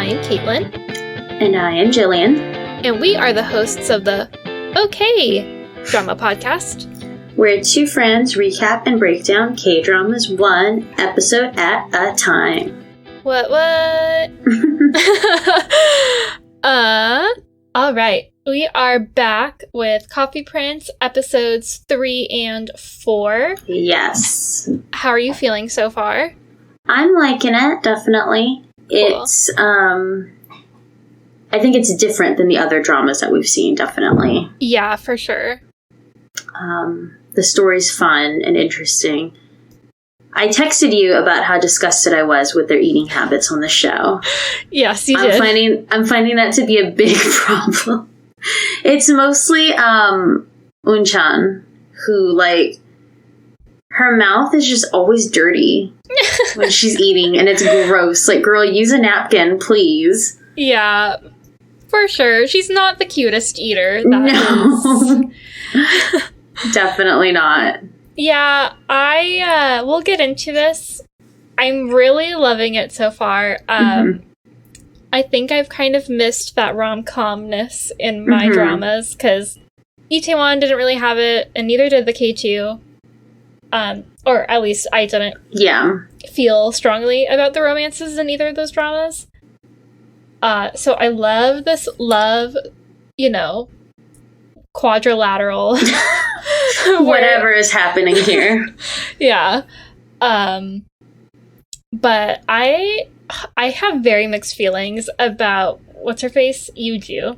am Kaitlin. And I am Jillian. And we are the hosts of the OK Drama Podcast, where two friends recap and break down K-dramas one episode at a time. What? Alright. We are back with Coffee Prince episodes 3 and 4. Yes. How are you feeling so far? I'm liking it, definitely. Cool. It's, I think it's different than the other dramas that we've seen, definitely. Yeah, for sure. The story's fun and interesting. I texted you about how disgusted I was with their eating habits on the show. Yes, you did. I'm finding that to be a big problem. It's mostly Unchan, who, like, her mouth is just always dirty when she's eating, and it's gross. Like, girl, use a napkin, please. Yeah, for sure. She's not the cutest eater. No. Definitely not. Yeah, we'll get into this. I'm really loving it so far. I think I've kind of missed that rom-comness in my dramas, because Itaewon didn't really have it, and neither did the K2. Or at least I didn't feel strongly about the romances in either of those dramas. So I love this quadrilateral whatever is happening here. Yeah. But I have very mixed feelings about what's her face, Yuju.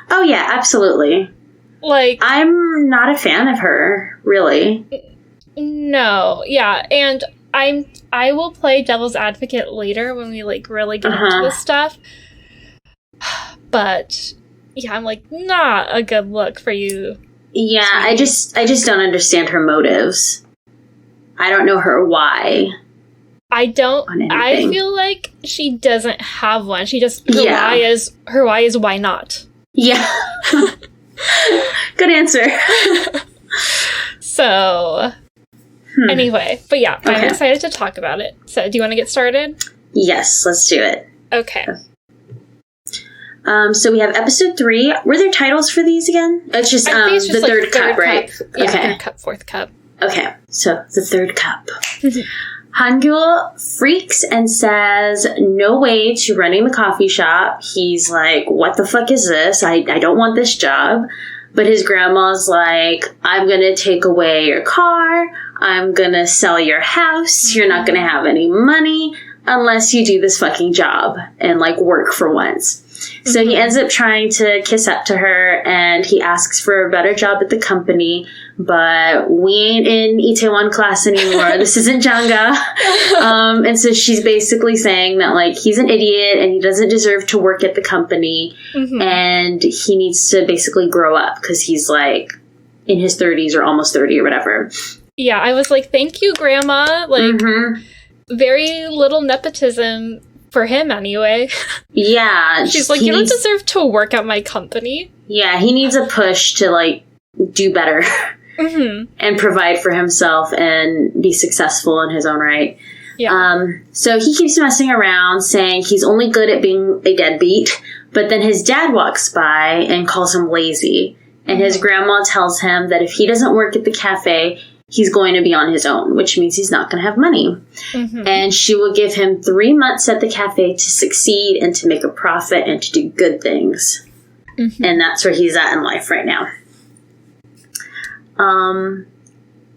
Oh yeah, absolutely. Like, I'm not a fan of her, really. No, yeah, and I will play devil's advocate later when we really get into this stuff. But yeah, I'm not a good look for you. Yeah, I just don't understand her motives. I don't know her why. I feel like she doesn't have one. She just her why is why not. Yeah. Good answer. So anyway, but yeah, I'm excited to talk about it. So do you want to get started? Yes, let's do it. Okay. So we have episode 3. Were there titles for these again? It's just, the third cup, right? Yeah, okay. Third cup, fourth cup. Okay, so the third cup. Hangul freaks and says no way to running the coffee shop. He's like, what the fuck is this? I don't want this job. But his grandma's like, I'm going to take away your car. I'm going to sell your house. You're not going to have any money unless you do this fucking job and work for once. So he ends up trying to kiss up to her, and he asks for a better job at the company, but we ain't in Itaewon class anymore. This isn't Janga. And so she's basically saying that, he's an idiot, and he doesn't deserve to work at the company, and he needs to basically grow up, because he's, in his 30s or almost 30 or whatever. Yeah, I was like, thank you, Grandma. Very little nepotism for him, anyway. Yeah. She's like, you don't deserve to work at my company. Yeah, he needs a push to, do better. And provide for himself and be successful in his own right. Yeah. So he keeps messing around, saying he's only good at being a deadbeat, but then his dad walks by and calls him lazy. And his grandma tells him that if he doesn't work at the cafe, he's going to be on his own, which means he's not going to have money. And she will give him 3 months at the cafe to succeed and to make a profit and to do good things. And that's where he's at in life right now.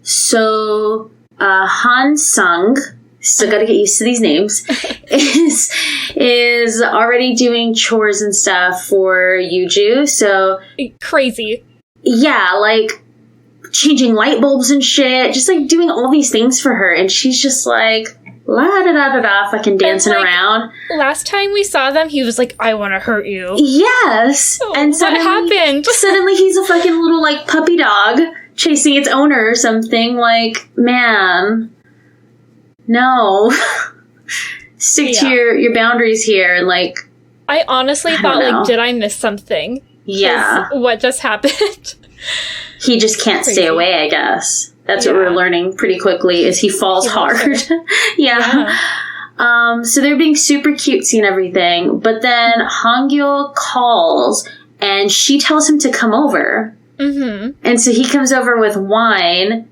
So Han Sung, still got to get used to these names, is already doing chores and stuff for Yuju. So crazy. Yeah, changing light bulbs and shit, just doing all these things for her, and she's just la-da-da-da-da, fucking dancing around. Last time we saw them, he was like, I want to hurt you. Yes! And what happened? Suddenly he's a fucking little, puppy dog chasing its owner or something. Man, no. Stick to your boundaries here, and, I honestly thought, did I miss something? Yeah. What just happened? He just can't stay away, I guess. That's what we're learning pretty quickly, is he falls hard. Yeah. So they're being super cutesy and everything, but then Hangul calls and she tells him to come over. Mm-hmm. And so he comes over with wine.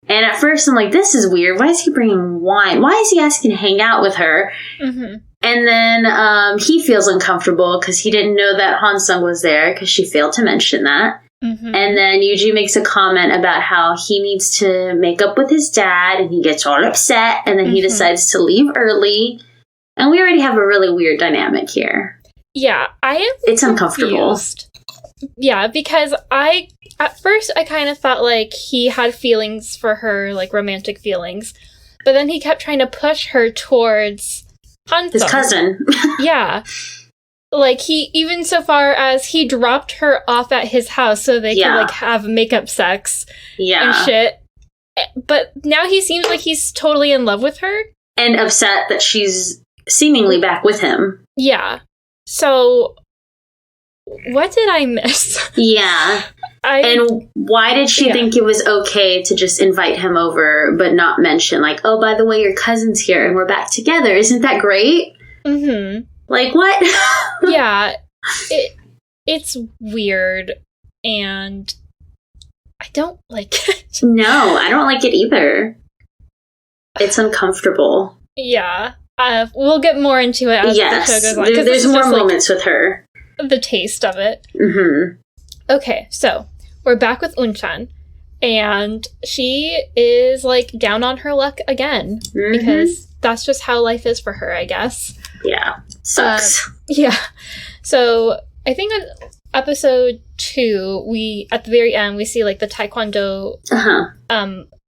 And at first I'm like, this is weird. Why is he bringing wine? Why is he asking to hang out with her? Mm-hmm. And then he feels uncomfortable because he didn't know that Hansung was there because she failed to mention that. Mm-hmm. And then Yuji makes a comment about how he needs to make up with his dad, and he gets all upset, and then he decides to leave early. And we already have a really weird dynamic here. Yeah, it's uncomfortable. Yeah, because at first I kind of thought like he had feelings for her, like romantic feelings, but then he kept trying to push her towards Hansung. His cousin. Yeah. Like, he, even so far as he dropped her off at his house so they could, like, have makeup sex and shit. But now he seems like he's totally in love with her. And upset that she's seemingly back with him. Yeah. So, what did I miss? Yeah. And why did she think it was okay to just invite him over but not mention, like, oh, by the way, your cousin's here and we're back together. Isn't that great? Mm-hmm. Like, what? Yeah, it's weird, and I don't like it. No, I don't like it either. It's uncomfortable. Yeah, we'll get more into it as the show goes on. There's more moments with her. The taste of it. Mm-hmm. Okay, so we're back with Unchan, and she is, like, down on her luck again, because that's just how life is for her, I guess. Yeah. Sucks. Yeah. So I think on episode 2, at the very end, we see like the Taekwondo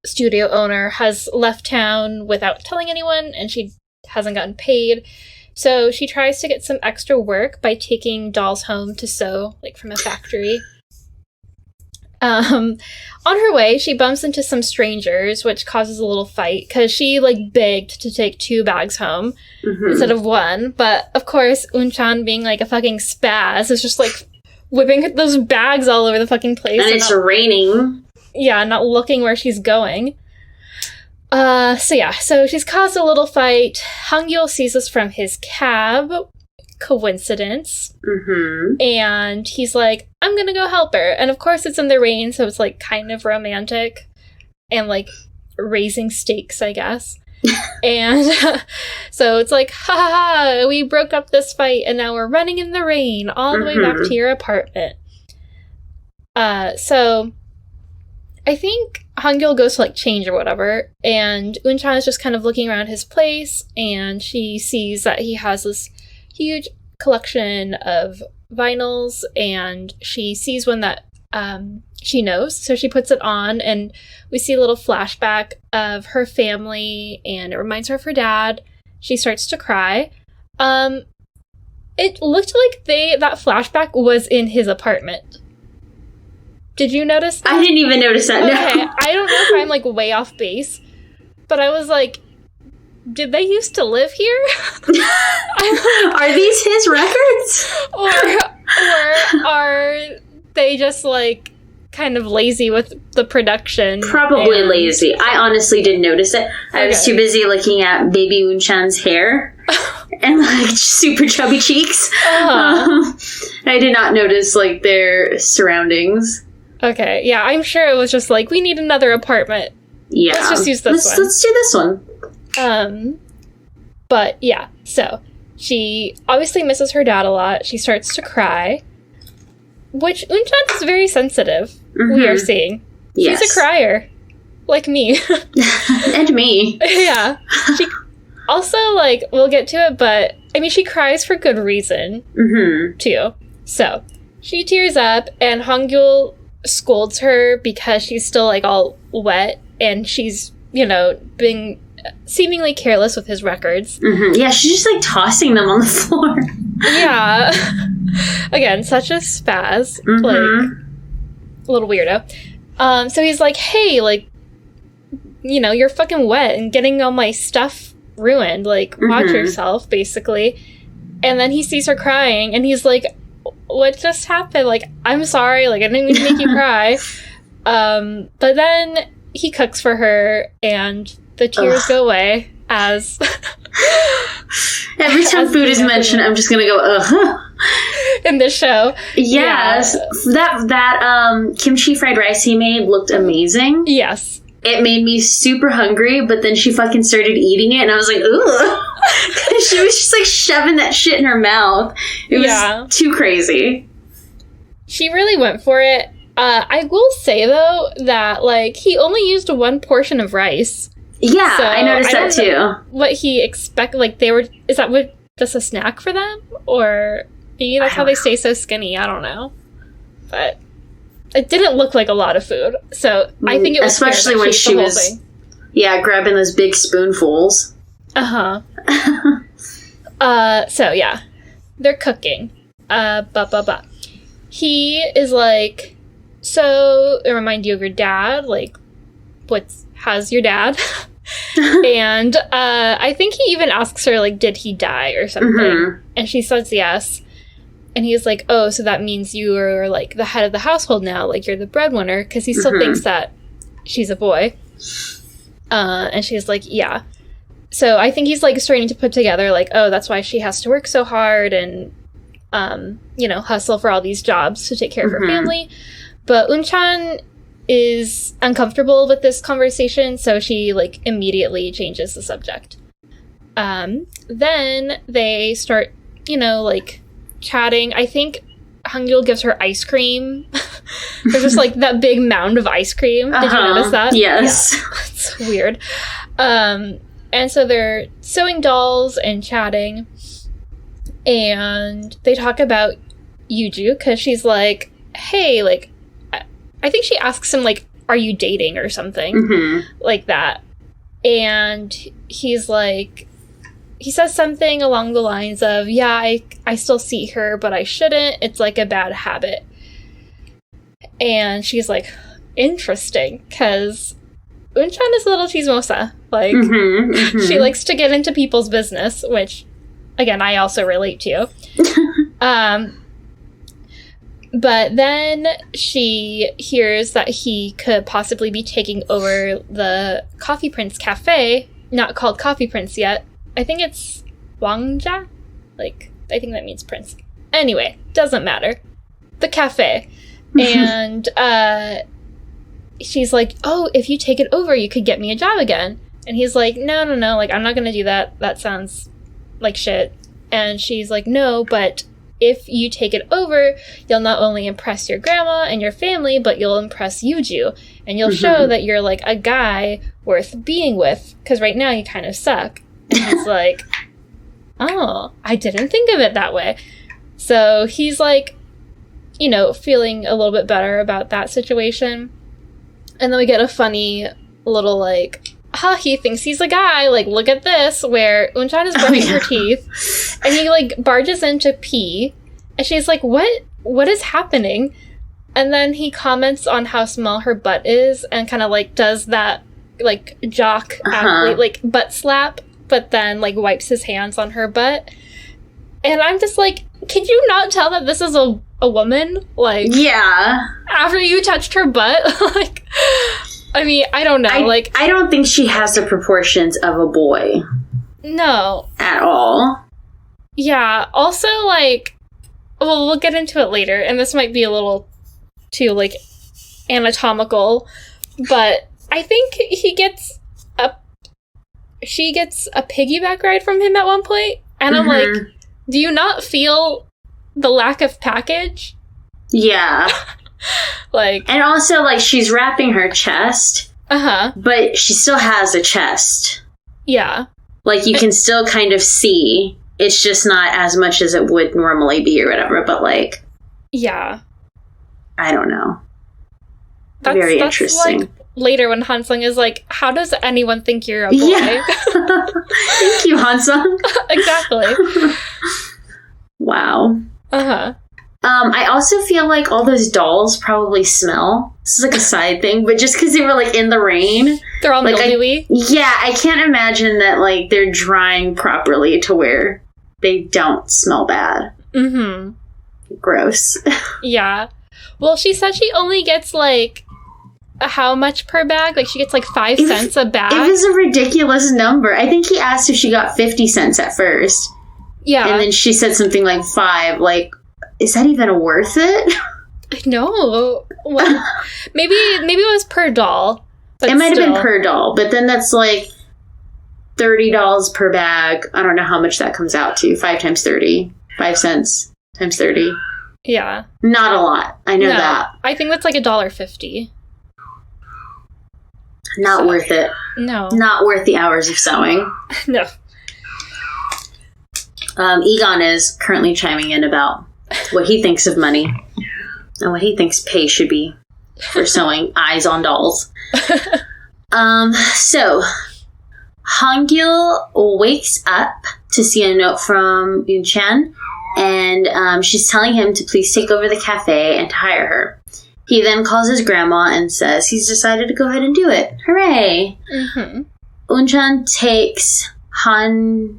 studio owner has left town without telling anyone, and she hasn't gotten paid. So she tries to get some extra work by taking dolls home to sew, like from a factory. On her way, she bumps into some strangers, which causes a little fight, because she, like, begged to take 2 bags home instead of 1. But, of course, Unchan, being, like, a fucking spaz, is just, like, whipping those bags all over the fucking place. And it's raining. Yeah, not looking where she's going. So she's caused a little fight. Hangul sees this from his cab. Coincidence. And he's like, I'm gonna go help her. And of course it's in the rain, so it's like kind of romantic and like raising stakes, I guess. And so it's like, ha ha ha, we broke up this fight and now we're running in the rain all the way back to your apartment. So I think Hangul goes to like change or whatever, and Unchan is just kind of looking around his place, and she sees that he has this huge collection of vinyls, and she sees one that she knows, so she puts it on, and we see a little flashback of her family, and it reminds her of her dad. She starts to cry. It looked like that flashback was in his apartment. Did you notice that? I didn't even notice that, no. Okay, I don't know if I'm like way off base, but I was like, did they used to live here? Are these his records? Or are they just, like, kind of lazy with the production? Probably lazy. I honestly didn't notice it. I was too busy looking at baby Unchan's hair and, like, super chubby cheeks. I did not notice, like, their surroundings. Okay, yeah, I'm sure it was just like, we need another apartment. Yeah. Let's just use this one. Let's do this one. But yeah, so she obviously misses her dad a lot. She starts to cry, which Unchan is very sensitive. We are seeing. Yes. She's a crier, like me. And me. Yeah. She also, like, we'll get to it, but I mean, she cries for good reason too. So she tears up, and Hangul scolds her because she's still like all wet, and she's, you know, being seemingly careless with his records. Yeah, she's just like tossing them on the floor. Yeah. Again, such a spaz. Like, a little weirdo. So he's like, hey, like, you know, you're fucking wet and getting all my stuff ruined. Like, watch yourself, basically. And then he sees her crying, and he's like, what just happened? Like, I'm sorry. Like, I didn't mean to make you cry. But then he cooks for her, and the tears go away as... Every time food is mentioned, I'm just gonna go, ugh. In this show. Yes. Yeah. That kimchi fried rice he made looked amazing. Yes. It made me super hungry, but then she fucking started eating it, and I was like, ugh. She was just, like, shoving that shit in her mouth. It was too crazy. She really went for it. I will say, though, that, like, he only used one portion of rice. Yeah, so I noticed that, too. What he expected, like, is that what, just a snack for them? Or maybe that's how they stay so skinny, I don't know. But it didn't look like a lot of food, so I think it was especially when she was, grabbing those big spoonfuls. So yeah, they're cooking. He is like, so it remind you of your dad. Like, how's your dad? And I think he even asks her, like, did he die or something? Mm-hmm. And she says yes. And he's like, oh, so that means you are, like, the head of the household now. Like, you're the breadwinner. Because he still thinks that she's a boy. And she's like, yeah. So I think he's, like, starting to put together, like, oh, that's why she has to work so hard and, hustle for all these jobs to take care of her family. But Unchan is uncomfortable with this conversation, so she, like, immediately changes the subject. Then they start, chatting. I think Hangul gives her ice cream. There's just, like, that big mound of ice cream. Did you notice that? Yes. Yeah. It's weird. And so they're sewing dolls and chatting. And they talk about Yuju, because she's like, hey, like, I think she asks him, like, are you dating or something like that. And he's like, he says something along the lines of, yeah, I still see her, but I shouldn't. It's like a bad habit. And she's like, interesting, because Unchan is a little chismosa. Like, she likes to get into people's business, which, again, I also relate to. But then she hears that he could possibly be taking over the Coffee Prince Cafe, not called Coffee Prince yet. I think it's Wangjia? Like, I think that means prince. Anyway, doesn't matter. The cafe. And she's like, oh, if you take it over, you could get me a job again. And he's like, no, like, I'm not going to do that. That sounds like shit. And she's like, no, but if you take it over, you'll not only impress your grandma and your family, but you'll impress Yuju. And you'll show that you're, like, a guy worth being with. Because right now you kind of suck. And he's like, oh, I didn't think of it that way. So he's, like, feeling a little bit better about that situation. And then we get a funny little, like, he thinks he's a guy. Like, look at this, where Unchan is brushing her teeth. And he, like, barges in to pee. And she's like, what is happening? And then he comments on how small her butt is and kind of, like, does that, like, jock athlete, like, butt slap, but then, like, wipes his hands on her butt. And I'm just like, can you not tell that this is a woman? Like, yeah. After you touched her butt? Like, I mean, I don't know. I don't think she has the proportions of a boy. No. At all. Yeah. Also, like, well, we'll get into it later, and this might be a little too, like, anatomical, but I think she gets a piggyback ride from him at one point, and I'm like, do you not feel the lack of package? Yeah. Like, and also, like, she's wrapping her chest, but she still has a chest. Yeah. Like, you can still kind of see. It's just not as much as it would normally be or whatever, but, like... Yeah. I don't know. Very interesting. Like, later when Hansung is like, how does anyone think you're a boy? Yeah. Thank you, Hansung. Exactly. Wow. I also feel like all those dolls probably smell. This is like a side thing, but just because they were, like, in the rain. They're all, like, mildewy. Yeah, I can't imagine that, like, they're drying properly to where they don't smell bad. Gross. Yeah. Well, she said she only gets, like, how much per bag? Like, she gets, like, 5 cents a bag? It was a ridiculous number. I think he asked if she got 50 cents at first. Yeah. And then she said something like 5. Like, is that even worth it? No. Well, maybe it was per doll. But it might have been per doll, but then that's like $30 per bag. I don't know how much that comes out to. 5 times 30. 5 cents times 30. Yeah. Not a lot. I know that. I think that's like $1.50. Not worth it. No. Not worth the hours of sewing. No. Egon is currently chiming in about what he thinks of money and what he thinks pay should be for sewing eyes on dolls. So Hangul wakes up to see a note from Yun-chan, and she's telling him to please take over the cafe and to hire her. He then calls his grandma and says he's decided to go ahead and do it. Hooray! Mm-hmm. Un-chan takes Hangul.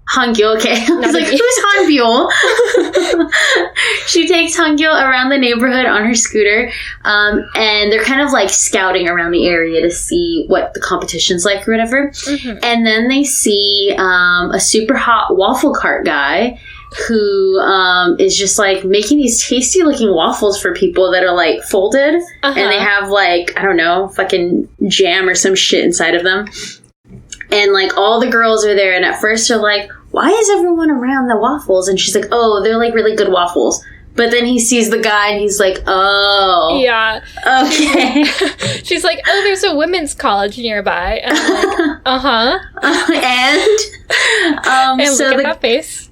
Hangul, okay. I was like, who's Hangul? She takes Hangul around the neighborhood on her scooter, and they're kind of like scouting around the area to see what the competition's like or whatever. Mm-hmm. And then they see a super hot waffle cart guy who is just like making these tasty looking waffles for people that are like folded, and they have like, I don't know, fucking jam or some shit inside of them. And, like, all the girls are there, and at first they're like, why is everyone around the waffles? And she's like, oh, they're, like, really good waffles. But then he sees the guy, and he's like, oh. Yeah. Okay. She's like, oh, there's a women's college nearby. And I'm like, and so look at that face.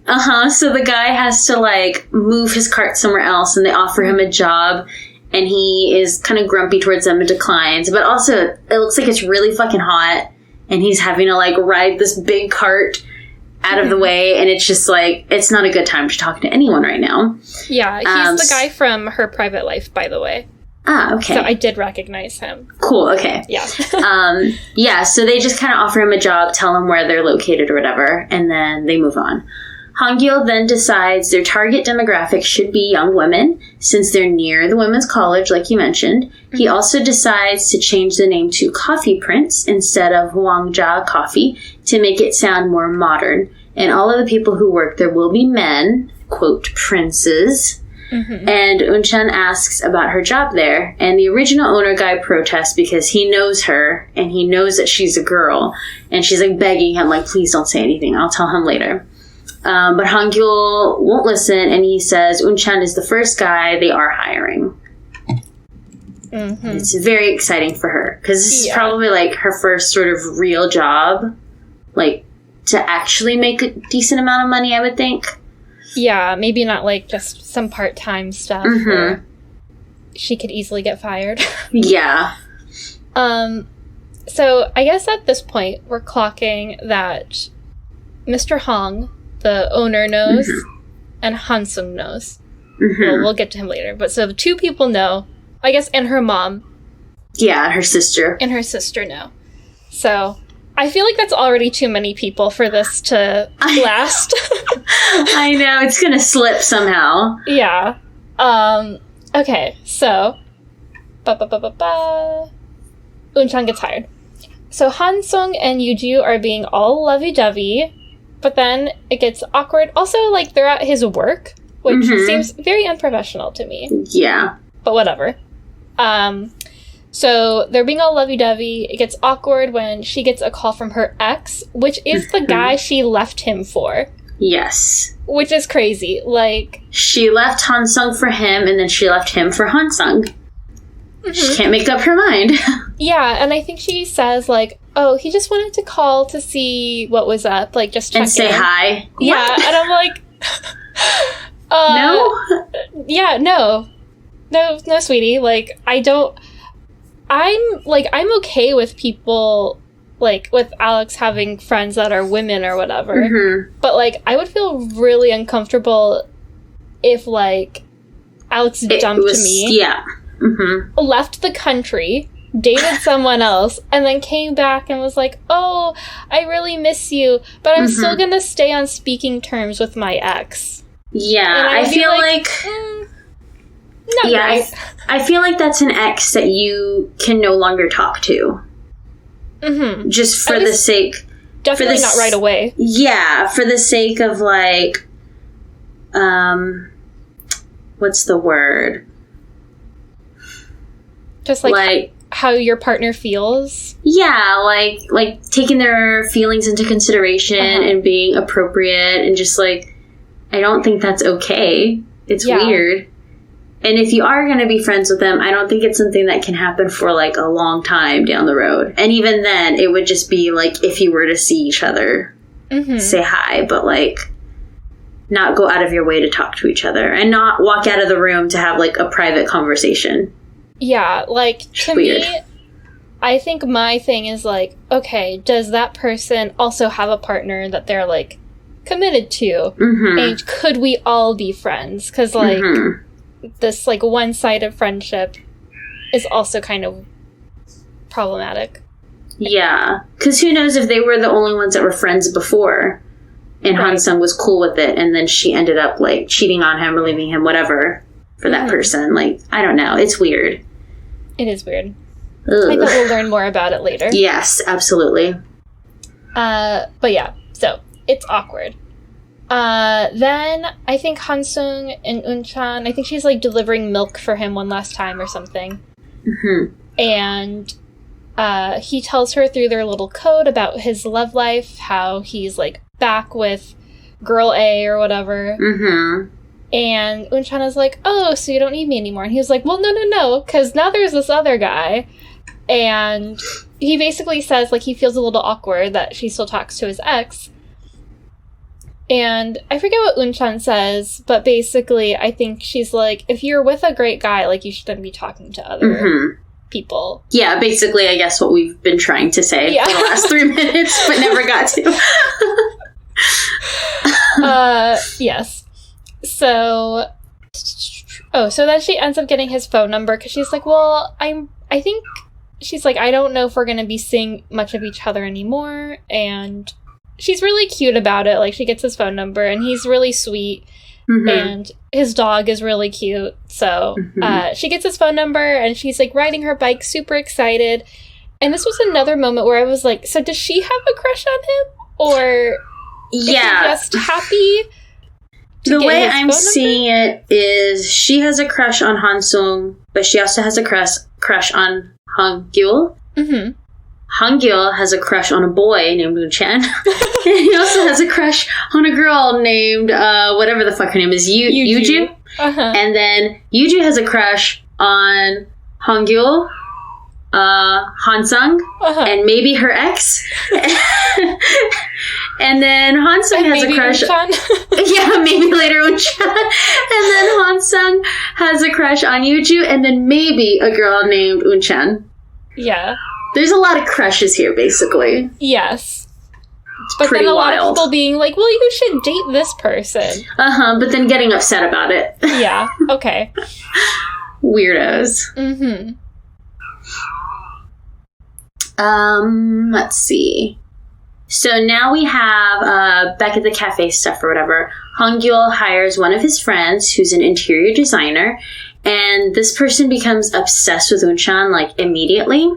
So the guy has to, like, move his cart somewhere else, and they offer him a job. And he is kind of grumpy towards them and declines. But also, it looks like it's really fucking hot. And he's having to, like, ride this big cart out of the way. And it's just, like, it's not a good time to talk to anyone right now. Yeah, he's the guy from Her Private Life, by the way. Ah, okay. So I did recognize him. Cool, okay. Yeah. Yeah, so they just kind of offer him a job, tell him where they're located or whatever, and then they move on. Hangul then decides their target demographic should be young women, since they're near the women's college, like you mentioned. Mm-hmm. He also decides to change the name to Coffee Prince instead of Huangjia Coffee to make it sound more modern. And all of the people who work there will be men, quote, princes. Mm-hmm. And Un-chan asks about her job there, and the original owner guy protests because he knows her, and he knows that she's a girl. And she's, like, begging him, like, please don't say anything. I'll tell him later. But Hangul won't listen, and he says Un-chan is the first guy they are hiring. Mm-hmm. It's very exciting for her, because this is probably, like, her first sort of real job, like, to actually make a decent amount of money, I would think. Yeah, maybe not, like, just some part-time stuff where she could easily get fired. Yeah. So, I guess at this point, we're clocking that Mr. Hong, the owner, knows, and Hansung knows. Well, we'll get to him later. But so the two people know, I guess, and her mom. Yeah, her sister. And her sister know. So I feel like that's already too many people for this to last. I know, it's gonna slip somehow. Yeah. Okay, so Un-chan gets hired. So Hansung and Yuju are being all lovey-dovey. But then it gets awkward. Also, like, they're at his work, which seems very unprofessional to me. Yeah. But whatever. So they're being all lovey-dovey. It gets awkward when she gets a call from her ex, which is the guy she left him for. Yes. Which is crazy. Like, she left Hansung for him, and then she left him for Hansung. She can't make up her mind. Yeah, and I think she says, like, oh, he just wanted to call to see what was up, like, just check and say in. hi. Yeah, what? and I'm like, no? Yeah, no, sweetie, like, I'm okay with people, like, with Alex having friends that are women or whatever, but, like, I would feel really uncomfortable if, like, Alex dumped me. Yeah. Left the country, dated someone else, and then came back and was like, oh, I really miss you, but I'm still gonna stay on speaking terms with my ex. Yeah, I feel like Not great. I feel like that's an ex that you can no longer talk to. Mm-hmm. Just for the sake... Definitely not right away. Yeah, for the sake of, like... what's the word? Just, like how your partner feels? Yeah, like taking their feelings into consideration and being appropriate and just, like, I don't think that's okay. It's weird. And if you are going to be friends with them, I don't think it's something that can happen for, like, a long time down the road. And even then, it would just be, like, if you were to see each other, say hi, but, like, not go out of your way to talk to each other. And not walk out of the room to have, like, a private conversation. Yeah, like, to me, I think my thing is, like, okay, does that person also have a partner that they're, like, committed to? And could we all be friends? Because, like... this, like, one-sided friendship is also kind of problematic. Yeah. Because who knows if they were the only ones that were friends before, and Han-sung was cool with it, and then she ended up, like, cheating on him or leaving him, whatever, for that person. Like, I don't know. It's weird. It is weird. Ugh. I bet we'll learn more about it later. Yes, absolutely. But yeah, so, it's awkward. Then I think Hansung and Unchan, I think she's, like, delivering milk for him one last time or something. And he tells her through their little code about his love life, how he's, like, back with girl A or whatever. And Unchan is like, oh, so you don't need me anymore. And he was like, well, no, because now there's this other guy. And he basically says, like, he feels a little awkward that she still talks to his ex. And I forget what Unchan says, but basically I think she's like, if you're with a great guy, like, you shouldn't be talking to other people. Yeah, basically, I guess what we've been trying to say for the last 3 minutes, but never got to. Yes. So, so then she ends up getting his phone number, because she's like, well, I think, she's like, I don't know if we're going to be seeing much of each other anymore, and... she's really cute about it. Like, she gets his phone number, and he's really sweet, and his dog is really cute. So, she gets his phone number, and she's, like, riding her bike, super excited. And this was another moment where I was like, so does she have a crush on him? Or is she just happy to the way I'm seeing it is she has a crush on Hansung, but she also has a crush on Hangul. Hangul has a crush on a boy named Unchan. And he also has a crush on a girl named, whatever the fuck her name is, Yuju. And then Yuju has a crush on Hangul, Hansung, and maybe her ex. And then Hansung has a crush... yeah, maybe later Unchan. And then Hansung has a crush on Yuju, and then maybe a girl named Unchan. Yeah. There's a lot of crushes here, basically. Yes. It's but pretty then a wild. lot of people being like, well, you should date this person. But then getting upset about it. Yeah, okay. Weirdos. Let's see. So now we have, back at the cafe stuff or whatever, Hangul hires one of his friends who's an interior designer, and this person becomes obsessed with Unchan, like, immediately.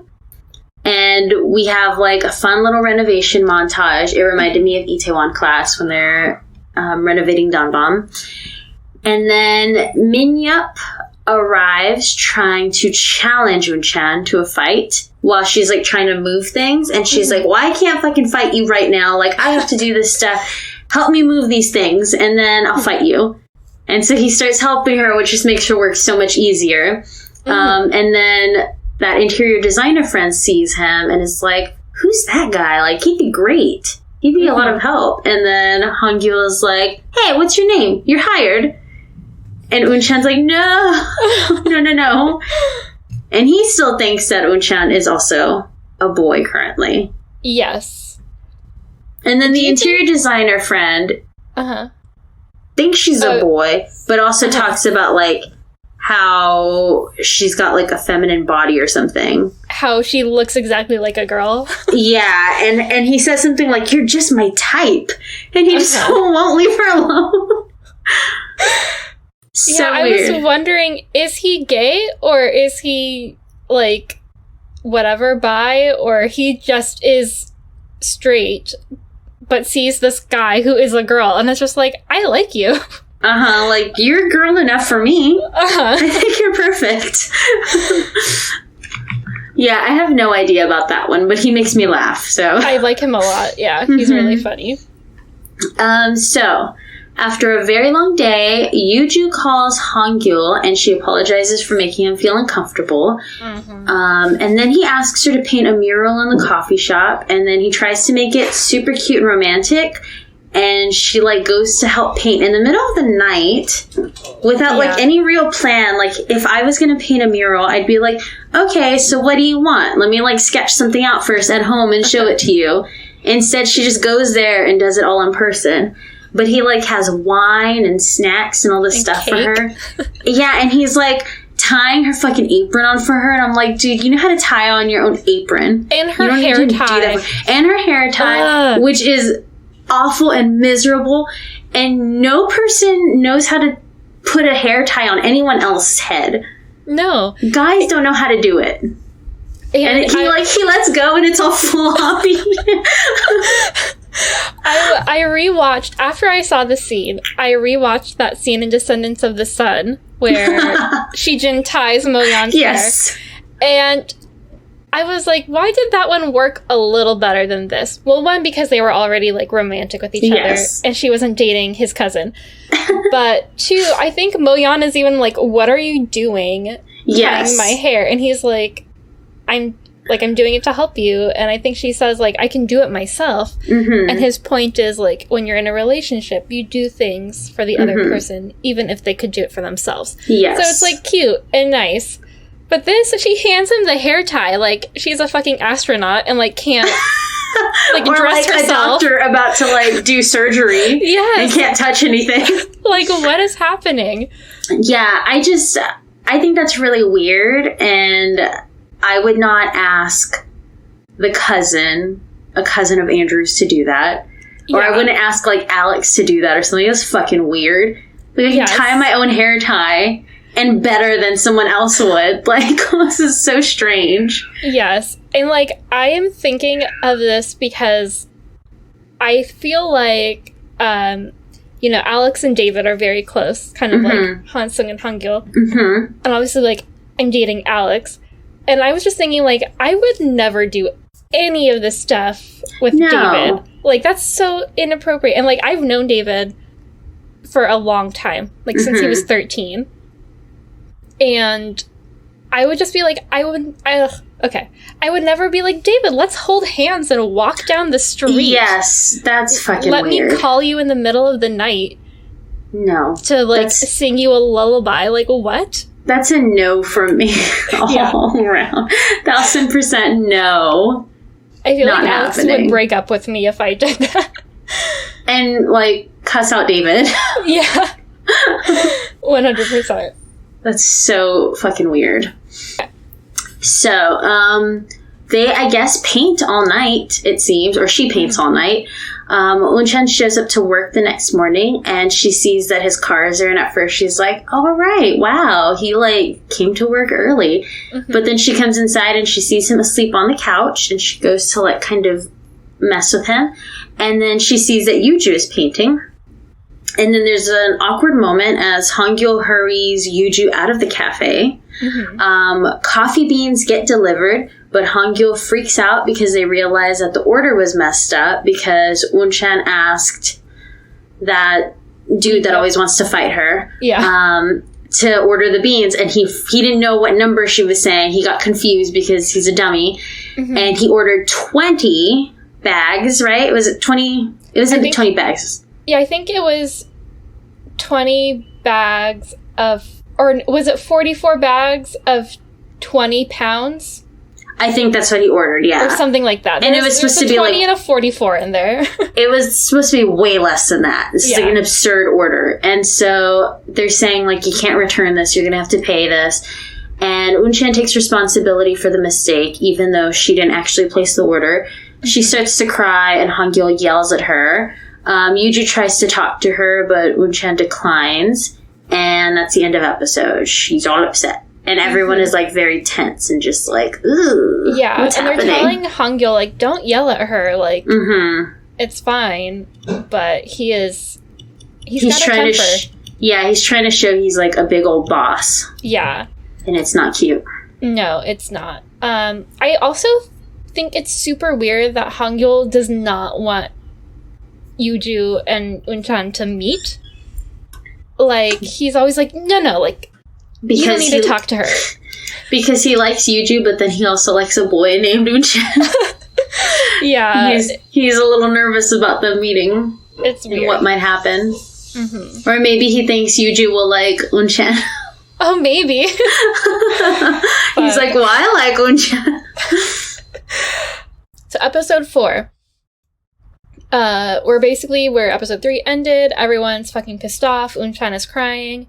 And we have, like, a fun little renovation montage. It reminded me of Itaewon Class when they're renovating Donbam. And then Minyup arrives trying to challenge Unchan to a fight while she's, like, trying to move things. And she's like, well, I can't fucking fight you right now. Like, I have to do this stuff. Help me move these things, and then I'll fight you. And so he starts helping her, which just makes her work so much easier. And then... that interior designer friend sees him and is like, who's that guy? Like, he'd be great. He'd be a lot of help. And then Hangul is like, hey, what's your name? You're hired. And Unchan's like, no. And he still thinks that Unchan is also a boy currently. Yes. And then the interior designer friend thinks she's a boy, but also talks about, like, how she's got, like, a feminine body or something. How she looks exactly like a girl. Yeah, and he says something like, you're just my type. And he just won't leave her alone. So I weird. was wondering, is he gay or is he, like, whatever, bi, or he just is straight but sees this guy who is a girl and it's just like, I like you. Like, you're girl enough for me. I think you're perfect. Yeah, I have no idea about that one, but he makes me laugh, so. I like him a lot, yeah. He's really funny. So, after a very long day, Yuju calls Hongul and she apologizes for making him feel uncomfortable. And then he asks her to paint a mural in the coffee shop, and then he tries to make it super cute and romantic. And she, like, goes to help paint in the middle of the night without, like, any real plan. Like, if I was going to paint a mural, I'd be like, okay, so what do you want? Let me, like, sketch something out first at home and show it to you. Instead, she just goes there and does it all in person. But he, like, has wine and snacks and all this stuff cake. for her. Yeah, and he's, like, tying her fucking apron on for her. And I'm like, dude, you know how to tie on your own apron. And her hair tie. And her hair tie, which is awful and miserable, and no person knows how to put a hair tie on anyone else's head. No. Guys don't know how to do it. And he lets go and it's all floppy. I rewatched, after I saw the scene, I rewatched that scene in Descendants of the Sun where Shijin ties Moyan's hair. And I was like, why did that one work a little better than this? Well, one, because they were already, like, romantic with each other, and she wasn't dating his cousin. But two, I think Moyan is even like, what are you doing tying my hair? And he's like, I'm doing it to help you. And I think she says, like, I can do it myself. And his point is, like, when you're in a relationship, you do things for the other person, even if they could do it for themselves. So it's, like, cute and nice. But this, she hands him the hair tie like she's a fucking astronaut and, like, can't, like, or dress like herself. A doctor about to, like, do surgery. And can't touch anything. Like, what is happening? Yeah, I think that's really weird, and I would not ask a cousin of Andrew's to do that. Or I wouldn't ask, like, Alex to do that or something. That's fucking weird. Like, I can tie my own hair tie. And better than someone else would. Like, this is so strange. Yes. And, like, I am thinking of this because I feel like, you know, Alex and David are very close. Kind of like Hansung and Hangul. And obviously, like, I'm dating Alex. And I was just thinking, like, I would never do any of this stuff with David. Like, that's so inappropriate. And, like, I've known David for a long time. Like, since he was 13. And I would just be like, I would never be like, David, let's hold hands and walk down the street. Yes, that's fucking weird. Let me call you in the middle of the night. No. To, like, sing you a lullaby. Like, what? That's a no from me all around. 1000% no. I feel like Alex would break up with me if I did that. And, like, cuss out David. Yeah. 100%. That's so fucking weird. So, they, I guess, paint all night, it seems, or she paints all night. Unchan shows up to work the next morning, and she sees that his car is there, and at first she's like, oh, all right, wow, he, like, came to work early. But then she comes inside, and she sees him asleep on the couch, and she goes to, like, kind of mess with him. And then she sees that Yuju is painting. And then there's an awkward moment as Hongul hurries Yuju out of the cafe. Coffee beans get delivered, but Hongul freaks out because they realize that the order was messed up because Unchan asked that dude that always wants to fight her to order the beans, and he didn't know what number she was saying. He got confused because he's a dummy, and he ordered 20 bags, right? Was it 20? It was 20 bags. Yeah, I think it was 20 bags of, or was it 44 bags of 20 pounds? I think that's what he ordered, yeah. Or something like that. And it was supposed to be 20 and a 44 in there. It was supposed to be way less than that. This is like an absurd order. And so they're saying, like, you can't return this. You're going to have to pay this. And Unchan takes responsibility for the mistake, even though she didn't actually place the order. She starts to cry, and Hongul yells at her. Yuju tries to talk to her, but Unchan declines. And that's the end of episode. She's all upset. And everyone is, like, very tense and just like, ooh, yeah, what's happening? They're telling Hangul, like, don't yell at her. Like, it's fine. But he's got trying a temper. He's trying to show he's, like, a big old boss. Yeah. And it's not cute. No, it's not. I also think it's super weird that Hangul does not want Yuju and Unchan to meet. Like, he's always like, no, like, because you don't need to talk to her. Because he likes Yuju, but then he also likes a boy named Unchan. Yeah. He's a little nervous about them meeting. It's weird. And what might happen. Or maybe he thinks Yuju will like Unchan. Oh, maybe. He's like, well, I like Unchan. So episode 4. Where episode 3 ended. Everyone's fucking pissed off. Unchan is crying.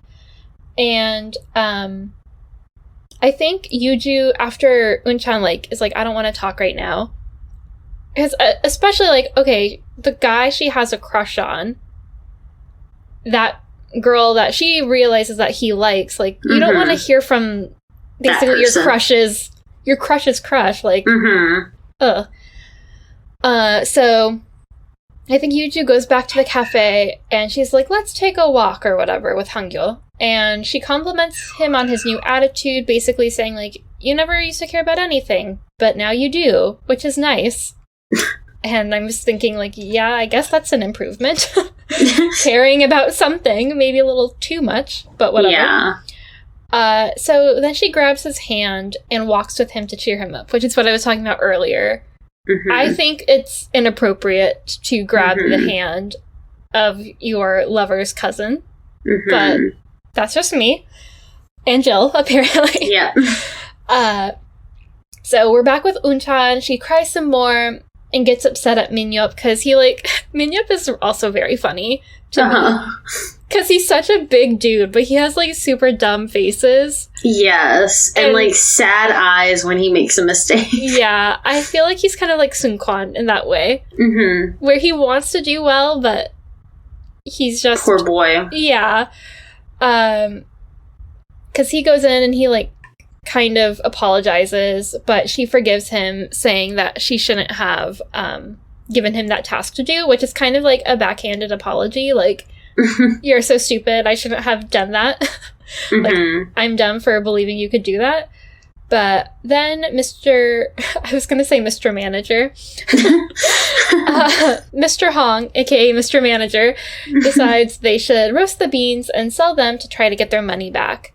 And I think Yuju, after Unchan, like, is like, I don't want to talk right now. Because especially, like, okay, the guy she has a crush on, that girl that she realizes that he likes, like, you don't want to hear from basically your crush's crush, like, ugh. So I think Yuju goes back to the cafe and she's like, let's take a walk or whatever with Hangul. And she compliments him on his new attitude, basically saying, like, you never used to care about anything, but now you do, which is nice. And I'm just thinking, like, yeah, I guess that's an improvement. Caring about something, maybe a little too much, but whatever. Yeah. So then she grabs his hand and walks with him to cheer him up, which is what I was talking about earlier. I think it's inappropriate to grab the hand of your lover's cousin, but that's just me and Jill, apparently. Yeah. So we're back with Unchan. She cries some more and gets upset at Minyup because Minyup is also very funny to me. Because he's such a big dude, but he has, like, super dumb faces. Yes, and like, sad eyes when he makes a mistake. Yeah, I feel like he's kind of like Sun Quan in that way. Where he wants to do well, but he's just... Poor boy. Yeah. Because he goes in and he, like, kind of apologizes, but she forgives him, saying that she shouldn't have given him that task to do, which is kind of like a backhanded apology, like... You're so stupid. I shouldn't have done that. Like, I'm dumb for believing you could do that. But then I was going to say Mr. Manager. Mr. Hong, aka Mr. Manager, decides they should roast the beans and sell them to try to get their money back.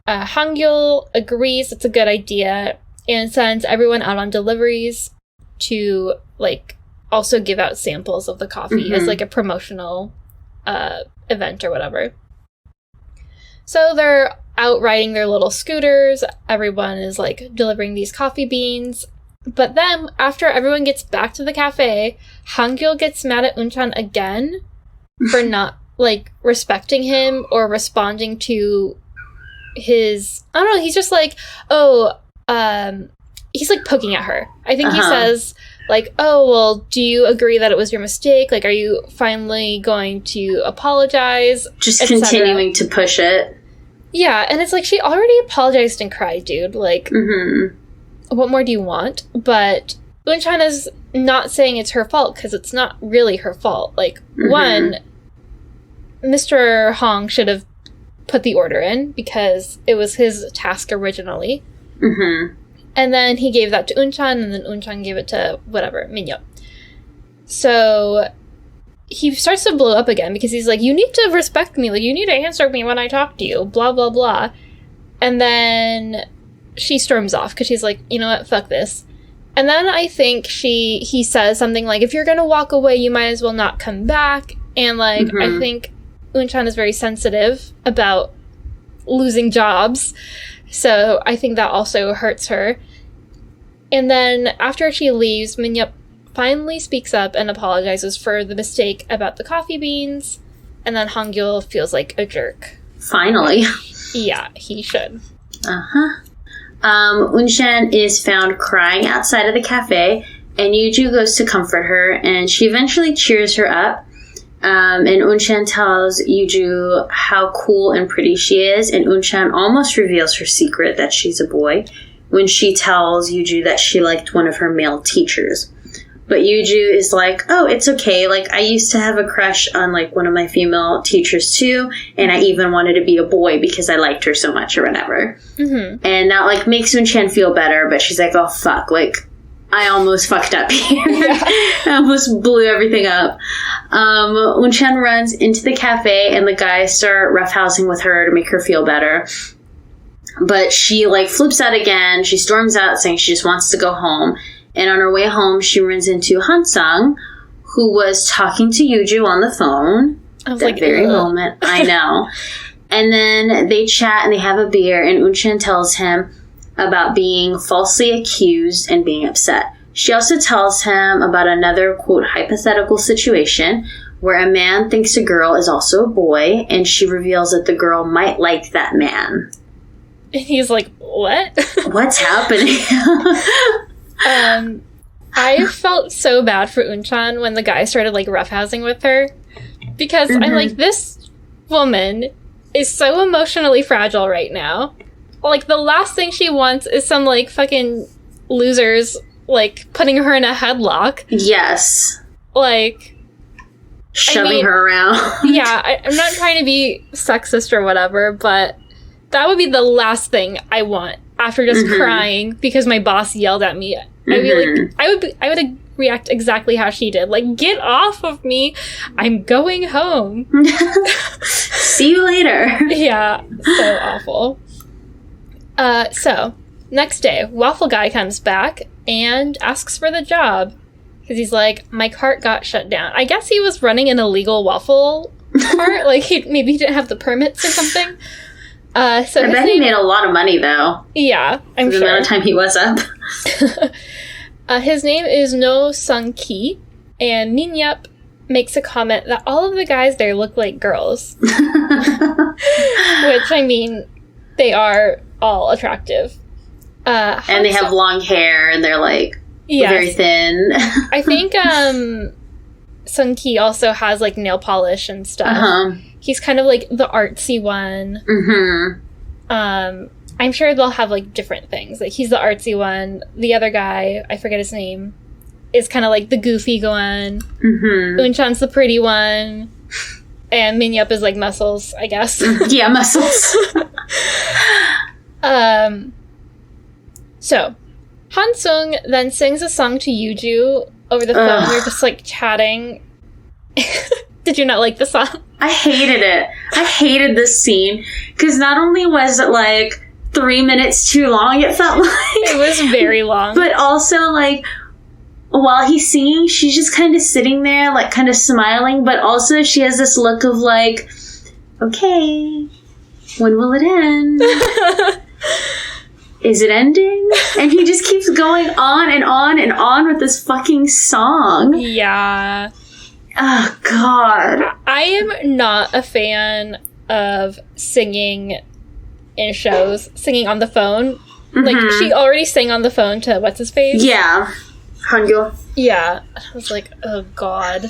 Hangul agrees it's a good idea and sends everyone out on deliveries to, like, also give out samples of the coffee as, like, a promotional event or whatever. So they're out riding their little scooters. Everyone is, like, delivering these coffee beans. But then, after everyone gets back to the cafe, Hangul gets mad at Unchan again for not, like, respecting him or responding to his... I don't know, he's just like, he's, like, poking at her. I think he says... Like, oh, well, do you agree that it was your mistake? Like, are you finally going to apologize? Just continuing to push it. Yeah, and it's like, she already apologized and cried, dude. Like, what more do you want? But Unchan is not saying it's her fault, because it's not really her fault. Like, one, Mr. Hong should have put the order in, because it was his task originally. And then he gave that to Unchan, and then Unchan gave it to, whatever, Minyup. So he starts to blow up again, because he's like, you need to respect me, like, you need to answer me when I talk to you, blah, blah, blah. And then she storms off, because she's like, you know what, fuck this. And then I think he says something like, if you're gonna walk away, you might as well not come back. And, like, I think Unchan is very sensitive about losing jobs. So I think that also hurts her. And then after she leaves, Minyup finally speaks up and apologizes for the mistake about the coffee beans. And then Hangul feels like a jerk. Finally. Yeah, he should. Unchan is found crying outside of the cafe, and Yuju goes to comfort her, and she eventually cheers her up. And Unchan tells Yuju how cool and pretty she is, and Unchan almost reveals her secret that she's a boy when she tells Yuju that she liked one of her male teachers. But Yuju is like, oh, it's okay. Like, I used to have a crush on, like, one of my female teachers, too. And I even wanted to be a boy because I liked her so much or whatever. Mm-hmm. And that, like, makes Unchan feel better. But she's like, oh, fuck. Like, I almost fucked up here. Yeah. I almost blew everything up. Unchan runs into the cafe and the guys start roughhousing with her to make her feel better. But she, like, flips out again. She storms out saying she just wants to go home. And on her way home, she runs into Hansung, who was talking to Yuju on the phone. I was that like, very ugh. moment. I know. And then they chat and they have a beer, and Unchan tells him about being falsely accused and being upset. She also tells him about another, quote, hypothetical situation where a man thinks a girl is also a boy, and she reveals that the girl might like that man. And he's like, what? What's happening? I felt so bad for Unchan when the guy started, like, roughhousing with her. Because Mm-hmm. I'm like, this woman is so emotionally fragile right now. Like, the last thing she wants is some, like, fucking losers, like, putting her in a headlock. Yes. Like... Shoving her around. Yeah, I'm not trying to be sexist or whatever, but that would be the last thing I want after just Mm-hmm. crying because my boss yelled at me. I'd be like, I would react exactly how she did. Like, get off of me. I'm going home. See you later. Yeah, so awful. So, next day, Waffle Guy comes back and asks for the job. Because he's like, my cart got shut down. I guess he was running an illegal waffle cart. Like, maybe he didn't have the permits or something. So I bet he made a lot of money, though. Yeah, I'm for sure. the amount of time he was up. His name is No Sung Ki, and Minyup makes a comment that all of the guys there look like girls. Which, I mean, they are all attractive. And they have long hair, and they're, like, very thin. I think Sung Ki also has, like, nail polish and stuff. Uh-huh. He's kind of, like, the artsy one. Mm-hmm. I'm sure they'll have, like, different things. Like, he's the artsy one. The other guy, I forget his name, is kind of, like, the goofy one. Mm-hmm. Unchan's the pretty one. And Minyup is, like, muscles, I guess. Yeah, muscles. So, Hansung then sings a song to Yuju over the phone. They're just, like, chatting. Did you not like the song? I hated it. I hated this scene. Because not only was it, like, 3 minutes too long, it felt like. It was very long. But also, like, while he's singing, she's just kind of sitting there, like, kind of smiling. But also, she has this look of, like, okay, when will it end? Is it ending? And he just keeps going on and on and on with this fucking song. Yeah. Oh, God. I am not a fan of singing in shows, singing on the phone. Mm-hmm. Like, she already sang on the phone to what's-his-face? Yeah. Hangul. Yeah. I was like, oh, God.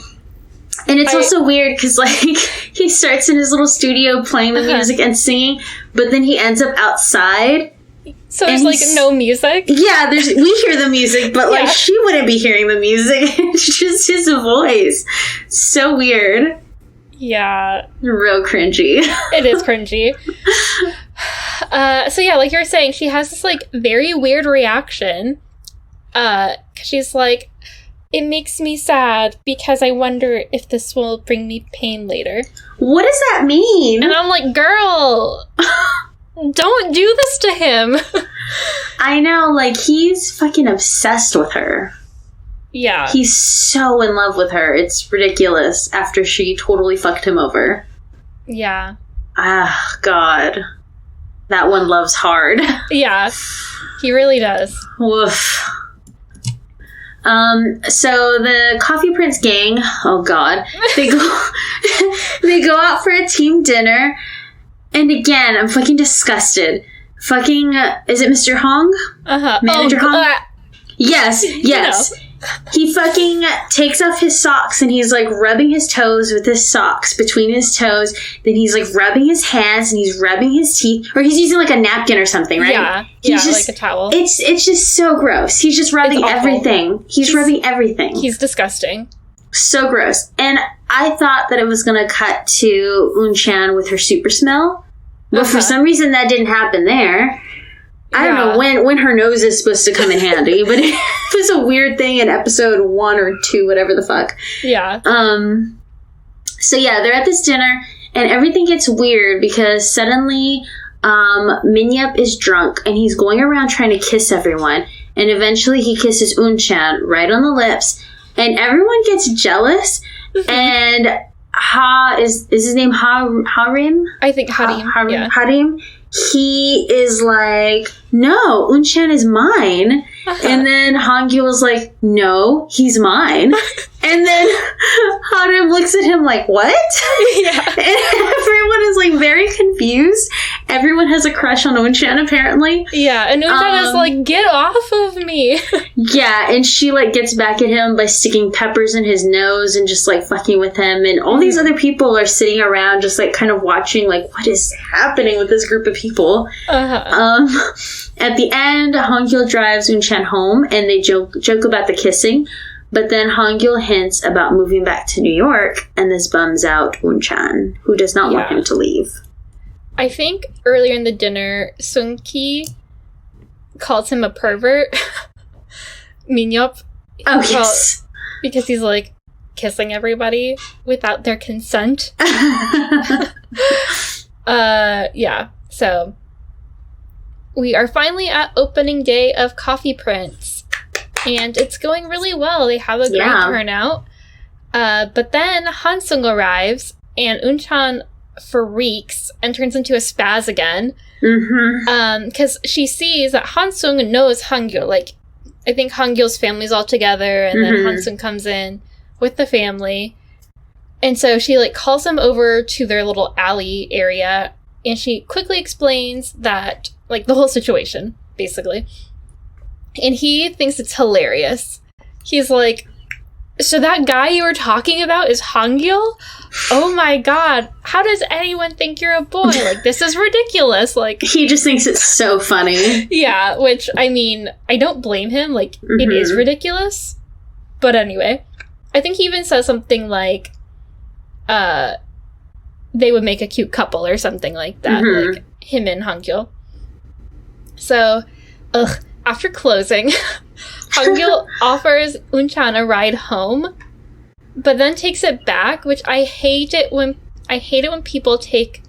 And it's also weird because, like, he starts in his little studio playing the music and singing, but then he ends up outside. So there's, like, no music? Yeah, we hear the music, but, like, she wouldn't be hearing the music. It's just his voice. So weird. Yeah. Real cringy. It is cringy. So, yeah, like you were saying, she has this, like, very weird reaction. She's like, it makes me sad because I wonder if this will bring me pain later. What does that mean? And I'm like, girl... Don't do this to him. I know, like, he's fucking obsessed with her. Yeah. He's so in love with her. It's ridiculous after she totally fucked him over. Yeah. Ah, God. That one loves hard. Yeah. He really does. Woof. So the Coffee Prince gang, oh God, they go out for a team dinner. And again, I'm fucking disgusted. Fucking, is it Mr. Hong? Uh-huh. Manager Hong? Yes. You know. He fucking takes off his socks and he's like rubbing his toes with his socks between his toes. Then he's like rubbing his hands and he's rubbing his teeth. Or he's using like a napkin or something, right? Yeah, he's just, like a towel. It's just so gross. He's just rubbing everything. He's rubbing everything. He's disgusting. So gross. And I thought that it was going to cut to Unchan with her super smell. But for some reason that didn't happen there. I don't know when her nose is supposed to come in handy, but it was a weird thing in episode 1 or 2, whatever the fuck. Yeah. So yeah, they're at this dinner, and everything gets weird because suddenly Minyap is drunk, and he's going around trying to kiss everyone, and eventually he kisses Unchan right on the lips, and everyone gets jealous, and is his name Harim? I think Harim. Harim. He is like, no, Unchan is mine. And then Hangul is like, no, he's mine. And then Harim looks at him like, what? Yeah. And everyone is like very confused. Everyone has a crush on Unchan apparently. Yeah, and Unchan is like, get off of me. Yeah, and she like gets back at him by sticking peppers in his nose and just like fucking with him. And all these other people are sitting around just like kind of watching like, what is happening with this group of people? At the end, Hangul drives Unchan home and they joke about the kissing. But then Hangul hints about moving back to New York, and this bums out Unchan, who does not want him to leave. I think earlier in the dinner, Seung-ki calls him a pervert. Minyop. Oh, yes. Because he's, like, kissing everybody without their consent. Yeah. So, we are finally at opening day of Coffee Prince. And it's going really well. They have a great turnout. But then Hansung arrives, and Unchan freaks and turns into a spaz again. Because she sees that Hansung knows Hangul. Like, I think Hangul's family's all together, and then Hansung comes in with the family. And so she, like, calls him over to their little alley area, and she quickly explains that, like, the whole situation, basically. And he thinks it's hilarious. He's like, so that guy you were talking about is Hangul? Oh my god, how does anyone think you're a boy? Like, this is ridiculous. Like, he just thinks it's so funny. Yeah, which, I mean, I don't blame him. Like, it is ridiculous. But anyway, I think he even says something like, they would make a cute couple or something like that. Like, him and Hangul. So, after closing, Hangul offers Unchan a ride home, but then takes it back, which I hate it when people take,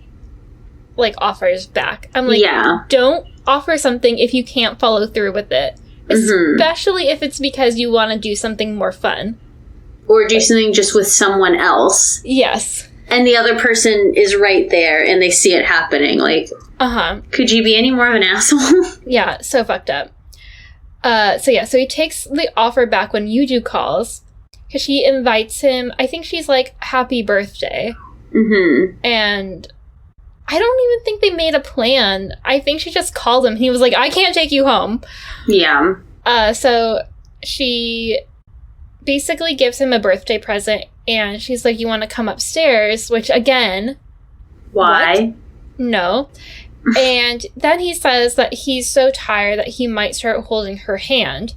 like, offers back. I'm like, don't offer something if you can't follow through with it. Especially if it's because you want to do something more fun. Or do something just with someone else. Yes. And the other person is right there and they see it happening. Like, could you be any more of an asshole? Yeah, so fucked up. So he takes the offer back when Yuju calls, because she invites him. I think she's like, happy birthday. And I don't even think they made a plan. I think she just called him. He was like, I can't take you home. Yeah. So she basically gives him a birthday present, and she's like, you want to come upstairs? Which, again... Why? What? No. And then he says that he's so tired that he might start holding her hand.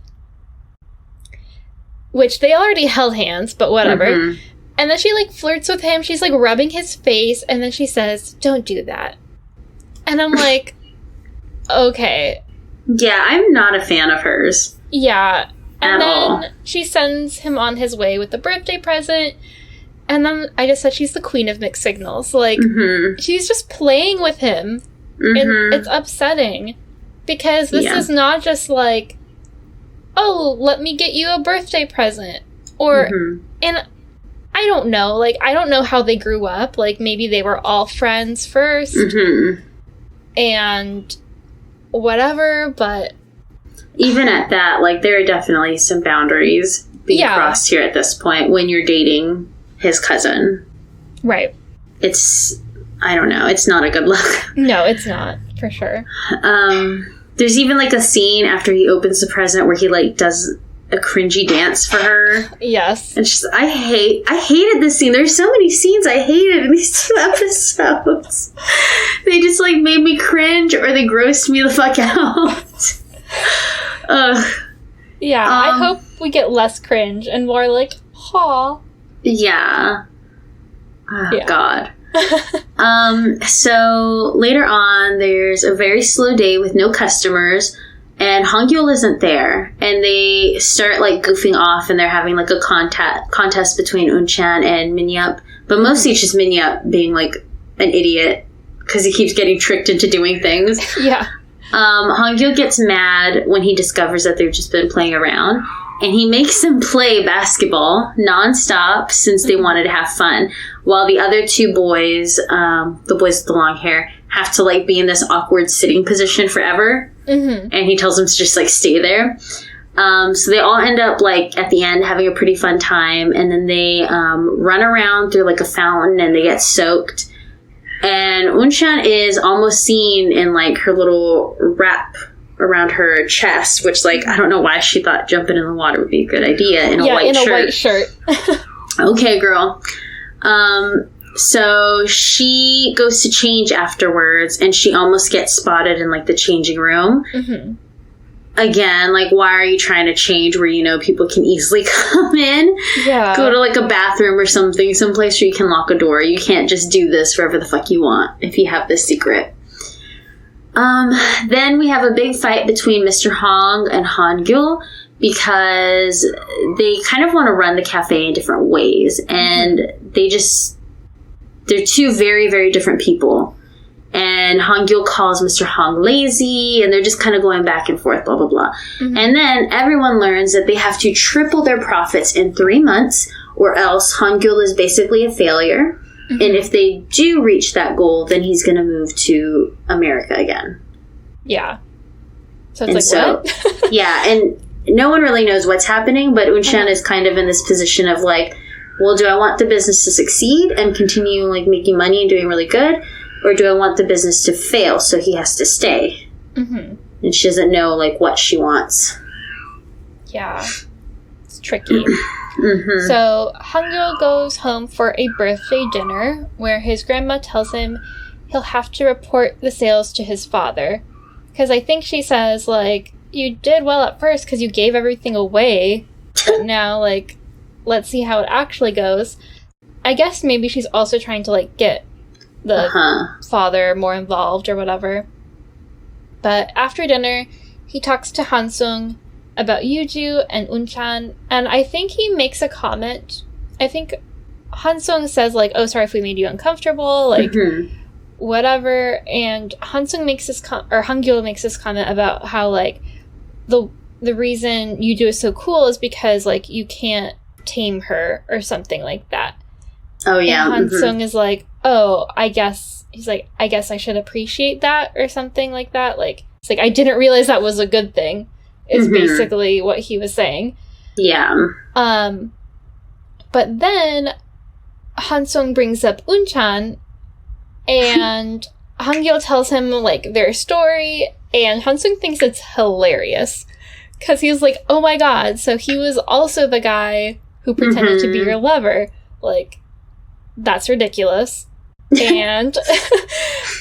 Which they already held hands, but whatever. And then she, like, flirts with him. She's, like, rubbing his face. And then she says, don't do that. And I'm like, okay. Yeah, I'm not a fan of hers. Yeah. And then she sends him on his way with the birthday present. And then I just said she's the queen of mixed signals. Like, she's just playing with him. And it's upsetting. Because this is not just like, oh, let me get you a birthday present. Or, and I don't know. Like, I don't know how they grew up. Like, maybe they were all friends first. And whatever, but... Even at that, like, there are definitely some boundaries being crossed here at this point when you're dating his cousin. Right. It's, I don't know, it's not a good look. No, it's not, for sure. There's even, like, a scene after he opens the present where he, like, does a cringy dance for her. Yes. And she's, I hated this scene. There's so many scenes I hated in these 2 episodes. They just, like, made me cringe or they grossed me the fuck out. Ugh. Yeah, I hope we get less cringe and more, like, aw. Yeah. Oh, yeah. God. So later on, there's a very slow day with no customers, and Hongil isn't there, and they start, like, goofing off, and they're having, like, a contest between Unchan and Minyup, but mostly it's just Minyup being, like, an idiot, because he keeps getting tricked into doing things. Yeah. Hongil gets mad when he discovers that they've just been playing around, and he makes them play basketball nonstop since they wanted to have fun, while the other 2 boys, the boys with the long hair, have to, like, be in this awkward sitting position forever. Mm-hmm. And he tells them to just, like, stay there. So they all end up, like, at the end having a pretty fun time, and then they run around through, like, a fountain, and they get soaked. And Unchan is almost seen in, like, her little wrap around her chest, which, like, I don't know why she thought jumping in the water would be a good idea in a white shirt. Okay, girl. So she goes to change afterwards, and she almost gets spotted in, like, the changing room. Mm-hmm. Again, like, why are you trying to change where you know people can easily come in? Yeah. Go to, like, a bathroom or something, someplace where you can lock a door. You can't just do this wherever the fuck you want if you have this secret. Then we have a big fight between Mr. Hong and Hongil because they kind of want to run the cafe in different ways, and they're 2 very, very different people. And Hongil calls Mr. Hong lazy, and they're just kind of going back and forth, blah, blah, blah. Mm-hmm. And then everyone learns that they have to triple their profits in 3 months, or else Hongil is basically a failure. Mm-hmm. And if they do reach that goal, then he's going to move to America again. Yeah. So it's what? Yeah, and no one really knows what's happening, but Unchan is kind of in this position of, like, well, do I want the business to succeed and continue, like, making money and doing really good? Or do I want the business to fail so he has to stay? Mm-hmm. And she doesn't know, like, what she wants. Yeah. It's tricky. Mm-hmm. So Hongil goes home for a birthday dinner where his grandma tells him he'll have to report the sales to his father. Because I think she says, like, you did well at first because you gave everything away. But now, like, let's see how it actually goes. I guess maybe she's also trying to, like, get the father more involved or whatever. But after dinner, he talks to Hansung about Yuju and Unchan, and I think he makes a comment. I think Hansung says, like, oh, sorry if we made you uncomfortable, like, whatever, and Hansung makes this Hongil makes this comment about how, like, the reason Yuju is so cool is because, like, you can't tame her or something like that. Oh, yeah. And Hansung is like, oh, I guess I should appreciate that or something like that. Like, it's like, I didn't realize that was a good thing, is basically what he was saying. Yeah. But then Hansung brings up Unchan, and Hongil tells him, like, their story, and Hansung thinks it's hilarious. Because he's like, oh my god, so he was also the guy who pretended to be your lover. Like, that's ridiculous. And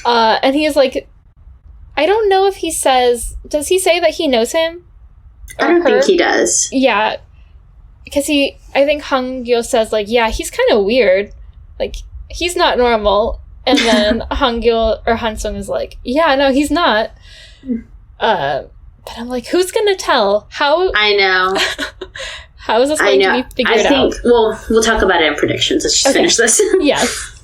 and he's like, I don't know if he says, does he say that he knows him? I don't think he does. Yeah. Because I think Hongil says, like, yeah, he's kind of weird. Like, he's not normal. And then Hansung is like, yeah, no, he's not. But I'm like, who's gonna tell? How? I know. How is this going to be figured out? I think, well, we'll talk about it in predictions. Let's just finish this. Yes.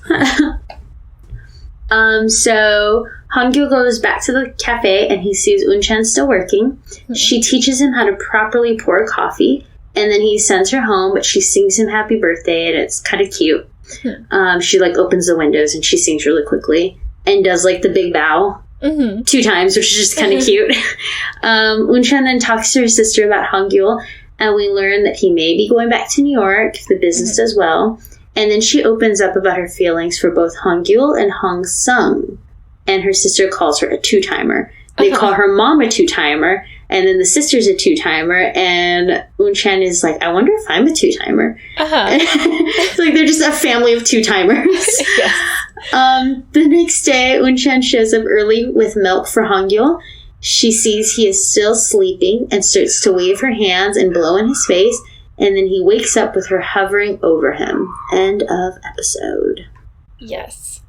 So Hongil goes back to the cafe and he sees Unchan still working. Mm-hmm. She teaches him how to properly pour coffee, and then he sends her home, but she sings him happy birthday, and it's kind of cute. Mm-hmm. She, like, opens the windows and she sings really quickly and does, like, the big bow 2 times, which is just kind of cute. Unchan then talks to her sister about Hongil, and we learn that he may be going back to New York if the business does well. And then she opens up about her feelings for both Hongil and Hong-sung. And her sister calls her a 2-timer. They call her mom a 2-timer. And then the sister's a 2-timer, and Unchan is like, I wonder if I'm a 2-timer. It's like they're just a family of 2-timers. Yes. The next day, Unchan shows up early with milk for Hangyul. She sees he is still sleeping and starts to wave her hands and blow in his face, and then he wakes up with her hovering over him. End of episode. Yes.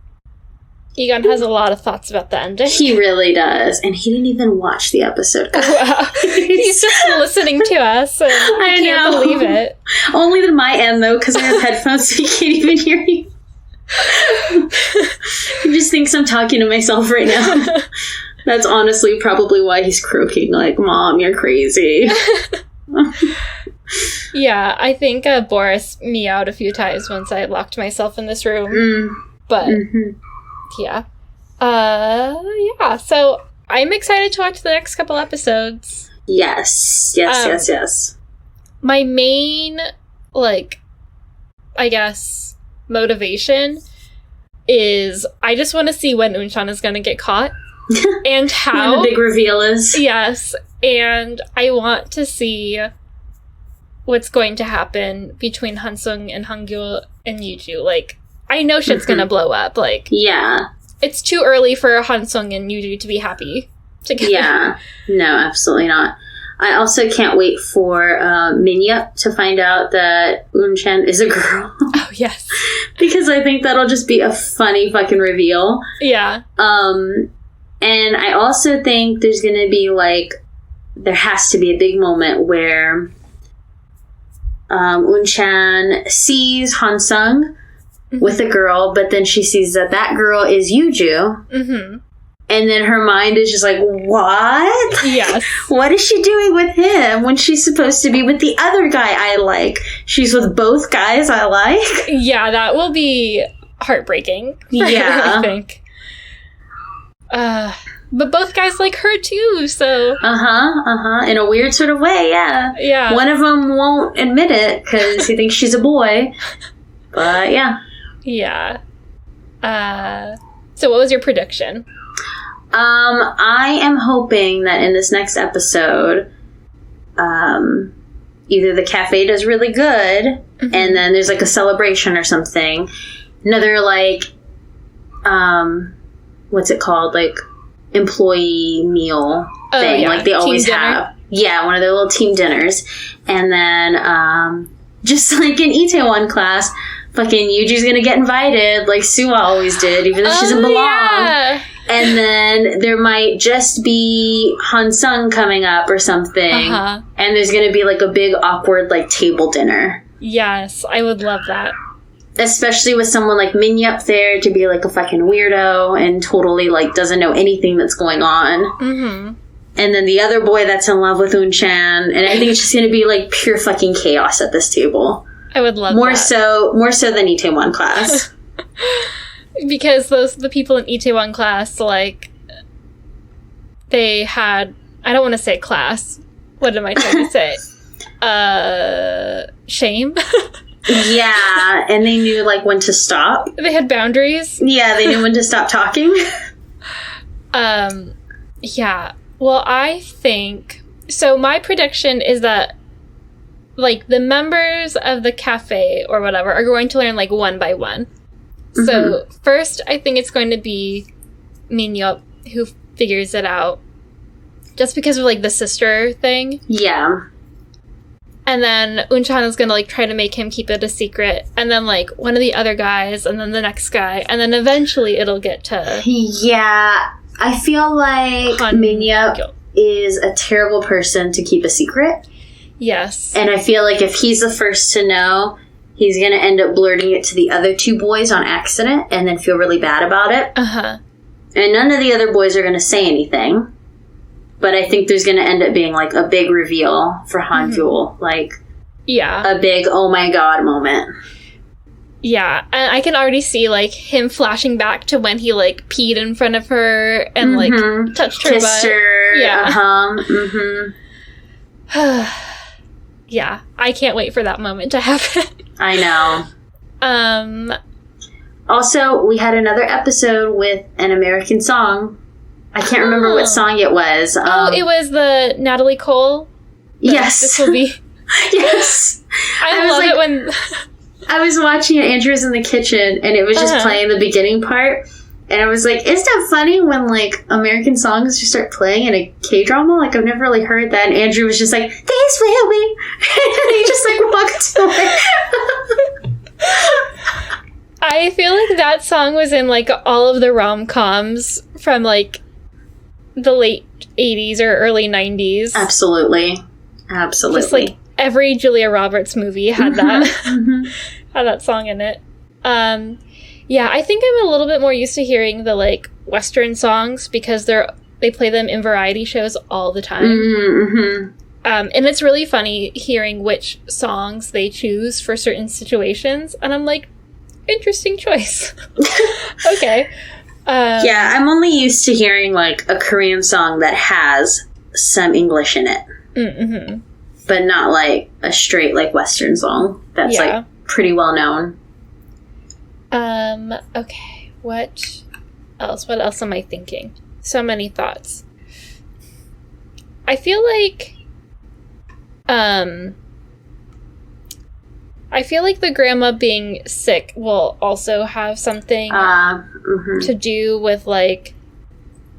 Egon has a lot of thoughts about the ending. He really does. And he didn't even watch the episode. Wow. He's just listening to us, and I can't believe it. Only to my end, though, because I have headphones, so he can't even hear me. He just thinks I'm talking to myself right now. That's honestly probably why he's croaking like, Mom, you're crazy. Yeah, I think Boris meowed a few times once I locked myself in this room. But, yeah. Yeah, so I'm excited to watch the next couple episodes. Yes. My main, I guess, motivation is I just want to see when Unchan is going to get caught. And how. When the big reveal is. Yes, and I want to see what's going to happen between Hansung and Hangyul and Yuju. I know shit's gonna blow up. Yeah. It's too early for Hansung and Yuju to be happy together. Yeah. No, absolutely not. I also can't wait for Minya to find out that Unchan is a girl. Oh, yes. Because I think that'll just be a funny fucking reveal. Yeah. And I also think there's gonna be, there has to be a big moment where Unchan sees Hansung with a girl, but then she sees that girl is Yuju. And then her mind is just like, what? Yes. What is she doing with him when she's supposed to be with the other guy I like? She's with both guys I like? Yeah, that will be heartbreaking. Yeah. I think. But both guys like her too, so... In a weird sort of way, yeah. Yeah. One of them won't admit it, because he thinks she's a boy. But, yeah. Yeah. So what was your prediction? I am hoping that in this next episode, either the cafe does really good, and then there's, a celebration or something. Another, what's it called? Employee meal thing, yeah. They always Team have. dinner? Yeah, one of their little team dinners. And then, just like in Itaewon class, fucking Yuji's gonna get invited, like Suwa always did, even though she doesn't belong. Yeah. And then there might just be Hansung coming up or something. And there's gonna be, a big awkward, table dinner. Yes, I would love that. Especially with someone like Minya up there to be, a fucking weirdo and totally, doesn't know anything that's going on. And then the other boy that's in love with Unchan. And I think it's just going to be, pure fucking chaos at this table. I would love more that. More so than Itaewon class. Because the people in Itaewon class, they had... I don't want to say class. What am I trying to say? Shame? Yeah, and they knew, when to stop. They had boundaries. Yeah, they knew when to stop talking. Yeah. Well, I think... So my prediction is that, the members of the cafe or whatever are going to learn, one by one. So, first, I think it's going to be Minyup who figures it out. Just because of, the sister thing. Yeah. And then Unchan is gonna, try to make him keep it a secret. And then, one of the other guys, and then the next guy. And then eventually it'll get to... Yeah. I feel like Minya is a terrible person to keep a secret. Yes. And I feel like if he's the first to know, he's gonna end up blurting it to the other two boys on accident and then feel really bad about it. And none of the other boys are gonna say anything. But I think there's going to end up being, a big reveal for Hangyul. Yeah. A big, oh my god moment. Yeah. And I can already see, him flashing back to when he, peed in front of her and, touched her Kissed butt. her. Yeah. Yeah. I can't wait for that moment to happen. I know. Also, we had another episode with an American song. I can't remember what song it was. It was the Natalie Cole. Yes. This will be... Yes. I love it when... I was watching it, Andrew was in the kitchen, and it was just playing the beginning part. And I was like, isn't that funny when, like, American songs just start playing in a K-drama? Like, I've never really heard that. And Andrew was just like, this will be. And he just, like, walked away. I feel like that song was in, like, all of the rom-coms from, like, the late 80s or early 90s. Absolutely. Just, like, every Julia Roberts movie had that. Had that song in it. Yeah, I think I'm a little bit more used to hearing the, like, Western songs because they play them in variety shows all the time. And it's really funny hearing which songs they choose for certain situations. And I'm like, interesting choice. Okay. Yeah, I'm only used to hearing, like, a Korean song that has some English in it. But not, like, a straight, like, Western song that's, like, pretty well known. Okay. What else? What else am I thinking? So many thoughts. I feel like the grandma being sick will also have something to do with, like,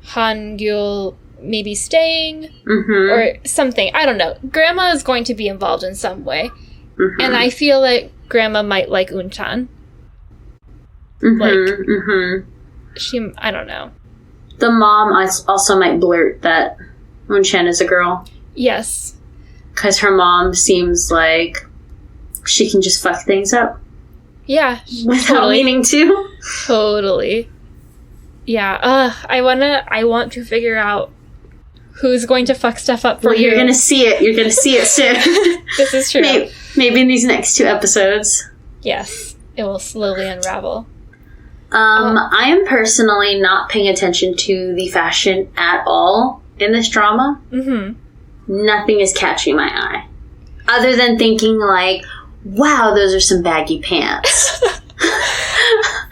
Han-gyul maybe staying or something. I don't know. Grandma is going to be involved in some way. And I feel like grandma might like Unchan. I don't know. The mom also might blurt that Unchan is a girl. Yes. Because her mom seems like she can just fuck things up. Yeah. Without meaning to. Totally. Yeah. I want to figure out who's going to fuck stuff up for you. You're going to see it. You're going to see it soon. This is true. Maybe in these next 2 episodes. Yes. It will slowly unravel. I am personally not paying attention to the fashion at all in this drama. Nothing is catching my eye. Other than thinking, like, wow, those are some baggy pants.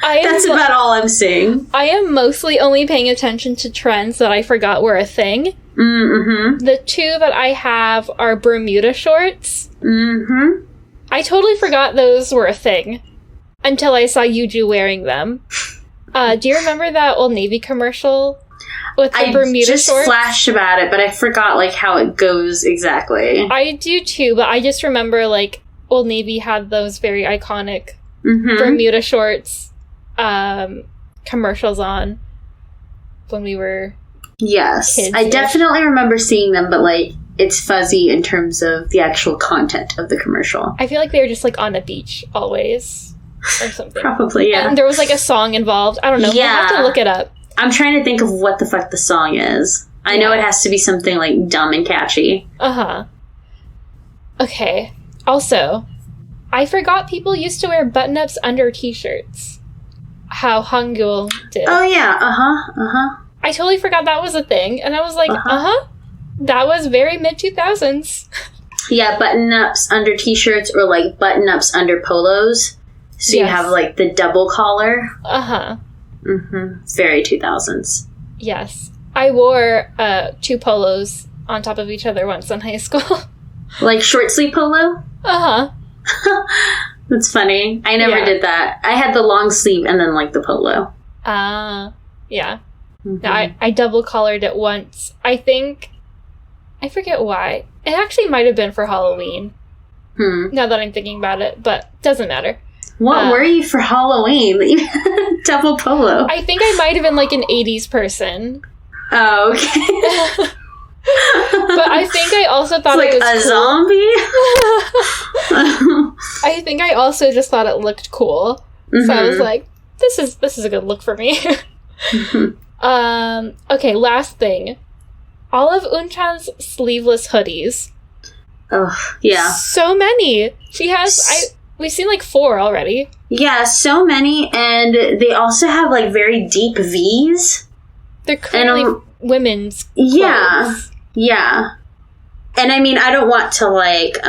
That's about all I'm seeing. I am mostly only paying attention to trends that I forgot were a thing. The 2 that I have are Bermuda shorts. I totally forgot those were a thing. Until I saw Yuju wearing them. Do you remember that Old Navy commercial with the Bermuda shorts? I just flashed about it, but I forgot, like, how it goes exactly. I do too, but I just remember, like, Old Navy had those very iconic Bermuda shorts commercials on when we were kids. I definitely remember seeing them, but, like, it's fuzzy in terms of the actual content of the commercial. I feel like they were just, like, on a beach always. Or something. Probably, yeah. And there was, like, a song involved. I don't know. Yeah. We'll have to look it up. I'm trying to think of what the fuck the song is. I know it has to be something, like, dumb and catchy. Okay. Also, I forgot people used to wear button-ups under t-shirts. How Han-gyul did. Oh, yeah. I totally forgot that was a thing. And I was like, that was very mid-2000s. Yeah, button-ups under t-shirts or, like, button-ups under polos. So you have, like, the double collar. Very 2000s. Yes. I wore 2 polos on top of each other once in high school. Like short sleeve polo? That's funny. I never did that. I had the long sleeve and then, like, the polo. Yeah. No, I double collared it once. I forget why. It actually might have been for Halloween. Now that I'm thinking about it, but doesn't matter. What were you for Halloween? Double polo. I think I might have been, like, an 80s person. Oh, okay. But I think I also thought it was a zombie? I think I also just thought it looked cool. So I was like, this is a good look for me. Okay, last thing. All of Unchan's sleeveless hoodies. Oh, yeah. So many. She has... We've seen, like, 4 already. Yeah, so many, and they also have, like, very deep V's. They're clearly women's clothes. Yeah. And, I mean, I don't want to, like,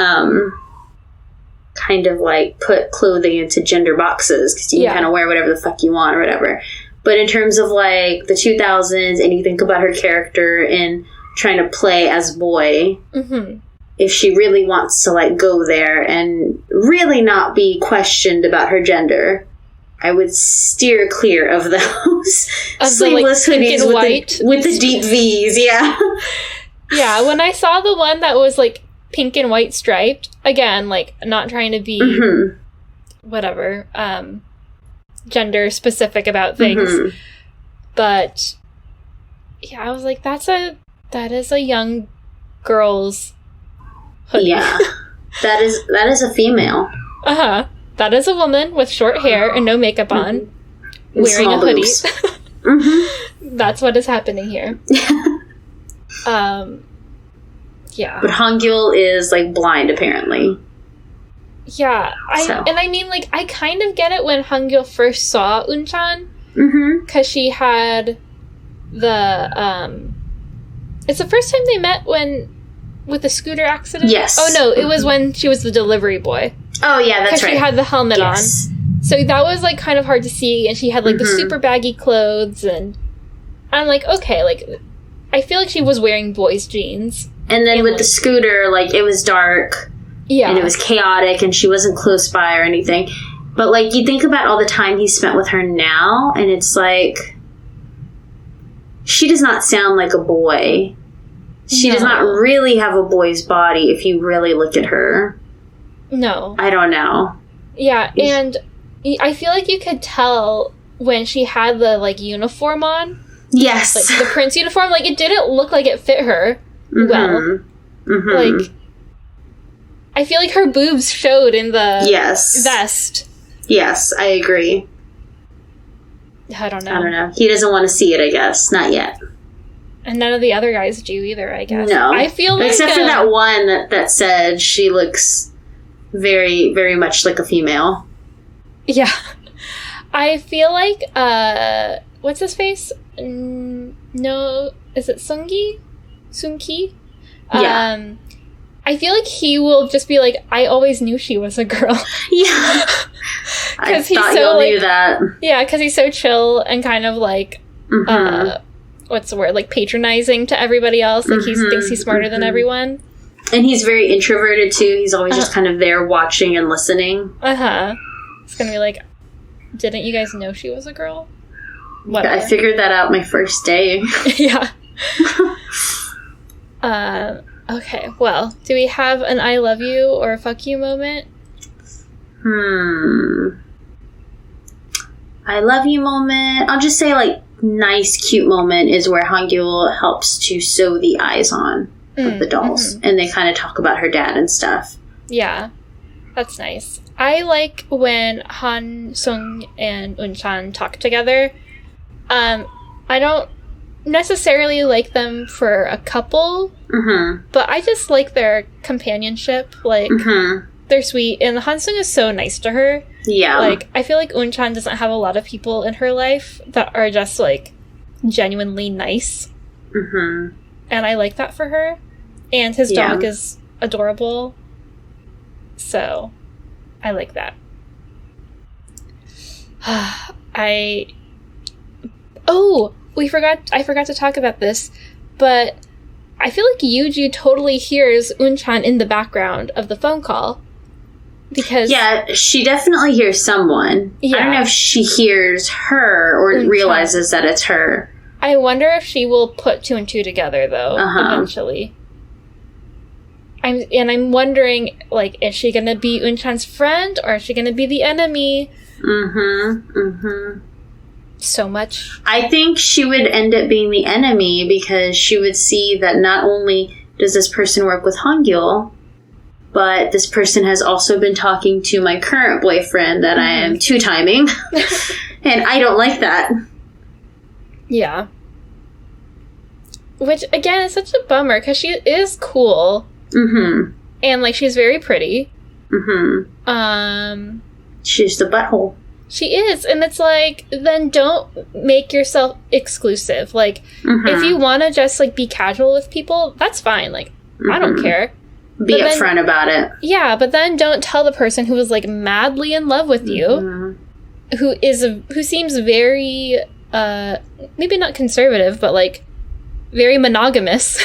kind of, like, put clothing into gender boxes, because you can kind of wear whatever the fuck you want or whatever. But in terms of, like, the 2000s, and you think about her character and trying to play as boy, if she really wants to, like, go there and really not be questioned about her gender, I would steer clear of those sleeveless hoodies with the deep V's, yeah. Yeah, when I saw the one that was, like, pink and white striped, again, like, not trying to be whatever, gender specific about things, but yeah, I was like, that is a young girl's hoodie. Yeah, that is a female. That is a woman with short hair and no makeup on, wearing a hoodie. That's what is happening here. Yeah, but Hangul is, like, blind apparently. Yeah, I mean, like, I kind of get it when Hangul first saw Unchan, because she had the, it's the first time they met with the scooter accident? Yes. Oh, no, it was when she was the delivery boy. Oh, yeah, that's right. Because she had the helmet on. So that was, like, kind of hard to see, and she had, like, the super baggy clothes, and I'm like, okay, like, I feel like she was wearing boys' jeans. And then with the scooter, like, it was dark. Yeah. And it was chaotic, and she wasn't close by or anything. But, like, you think about all the time he spent with her now, and it's like, she does not sound like a boy. She does not really have a boy's body if you really look at her. No. I don't know. Yeah, and I feel like you could tell when she had the, like, uniform on. Yes. Like, the prince uniform, like, it didn't look like it fit her well. Like, I feel like her boobs showed in the vest. Yes, I agree. I don't know. He doesn't want to see it, I guess. Not yet. And none of the other guys do either, I guess. No. I feel like... Except for that one that said she looks very, very much like a female. Yeah. I feel like, what's his face? No, is it Sungi? Yeah. I feel like he will just be like, I always knew she was a girl. Yeah. I thought you knew that. Yeah, because he's so chill and kind of like, what's the word? Like patronizing to everybody else. Like he thinks he's smarter than everyone. And he's very introverted too. He's always just kind of there watching and listening. It's gonna be like, didn't you guys know she was a girl? Whatever. I figured that out my first day. Yeah. Okay, well, do we have an I love you or a fuck you moment? I love you moment. I'll just say, like, nice, cute moment is where Hangul helps to sew the eyes on of the dolls. And they kind of talk about her dad and stuff. Yeah, that's nice. I like when Han Sung and Unchan talk together. I don't necessarily like them for a couple, but I just like their companionship. Like, they're sweet, and Han Sung is so nice to her. Yeah. Like, I feel like Unchan doesn't have a lot of people in her life that are just, like, genuinely nice. And I like that for her. And his dog is adorable. So, I like that. I forgot to talk about this, but I feel like Yuji totally hears Unchan in the background of the phone call. Because... Yeah, she definitely hears someone. Yeah. I don't know if she hears her or Unchan realizes that it's her. I wonder if she will put two and two together, though, eventually. I'm wondering, like, is she gonna be Unchan's friend, or is she gonna be the enemy? So much. I think she would end up being the enemy because she would see that not only does this person work with Hangul, but this person has also been talking to my current boyfriend that I am two-timing. And I don't like that. Yeah. Which, again, is such a bummer because she is cool. And, like, she's very pretty. She's the butthole. She is, and it's like, then don't make yourself exclusive. Like, if you want to just, like, be casual with people, that's fine. Like, I don't care. Be upfront about it. Yeah, but then don't tell the person who is, like, madly in love with you, who seems very maybe not conservative, but like very monogamous.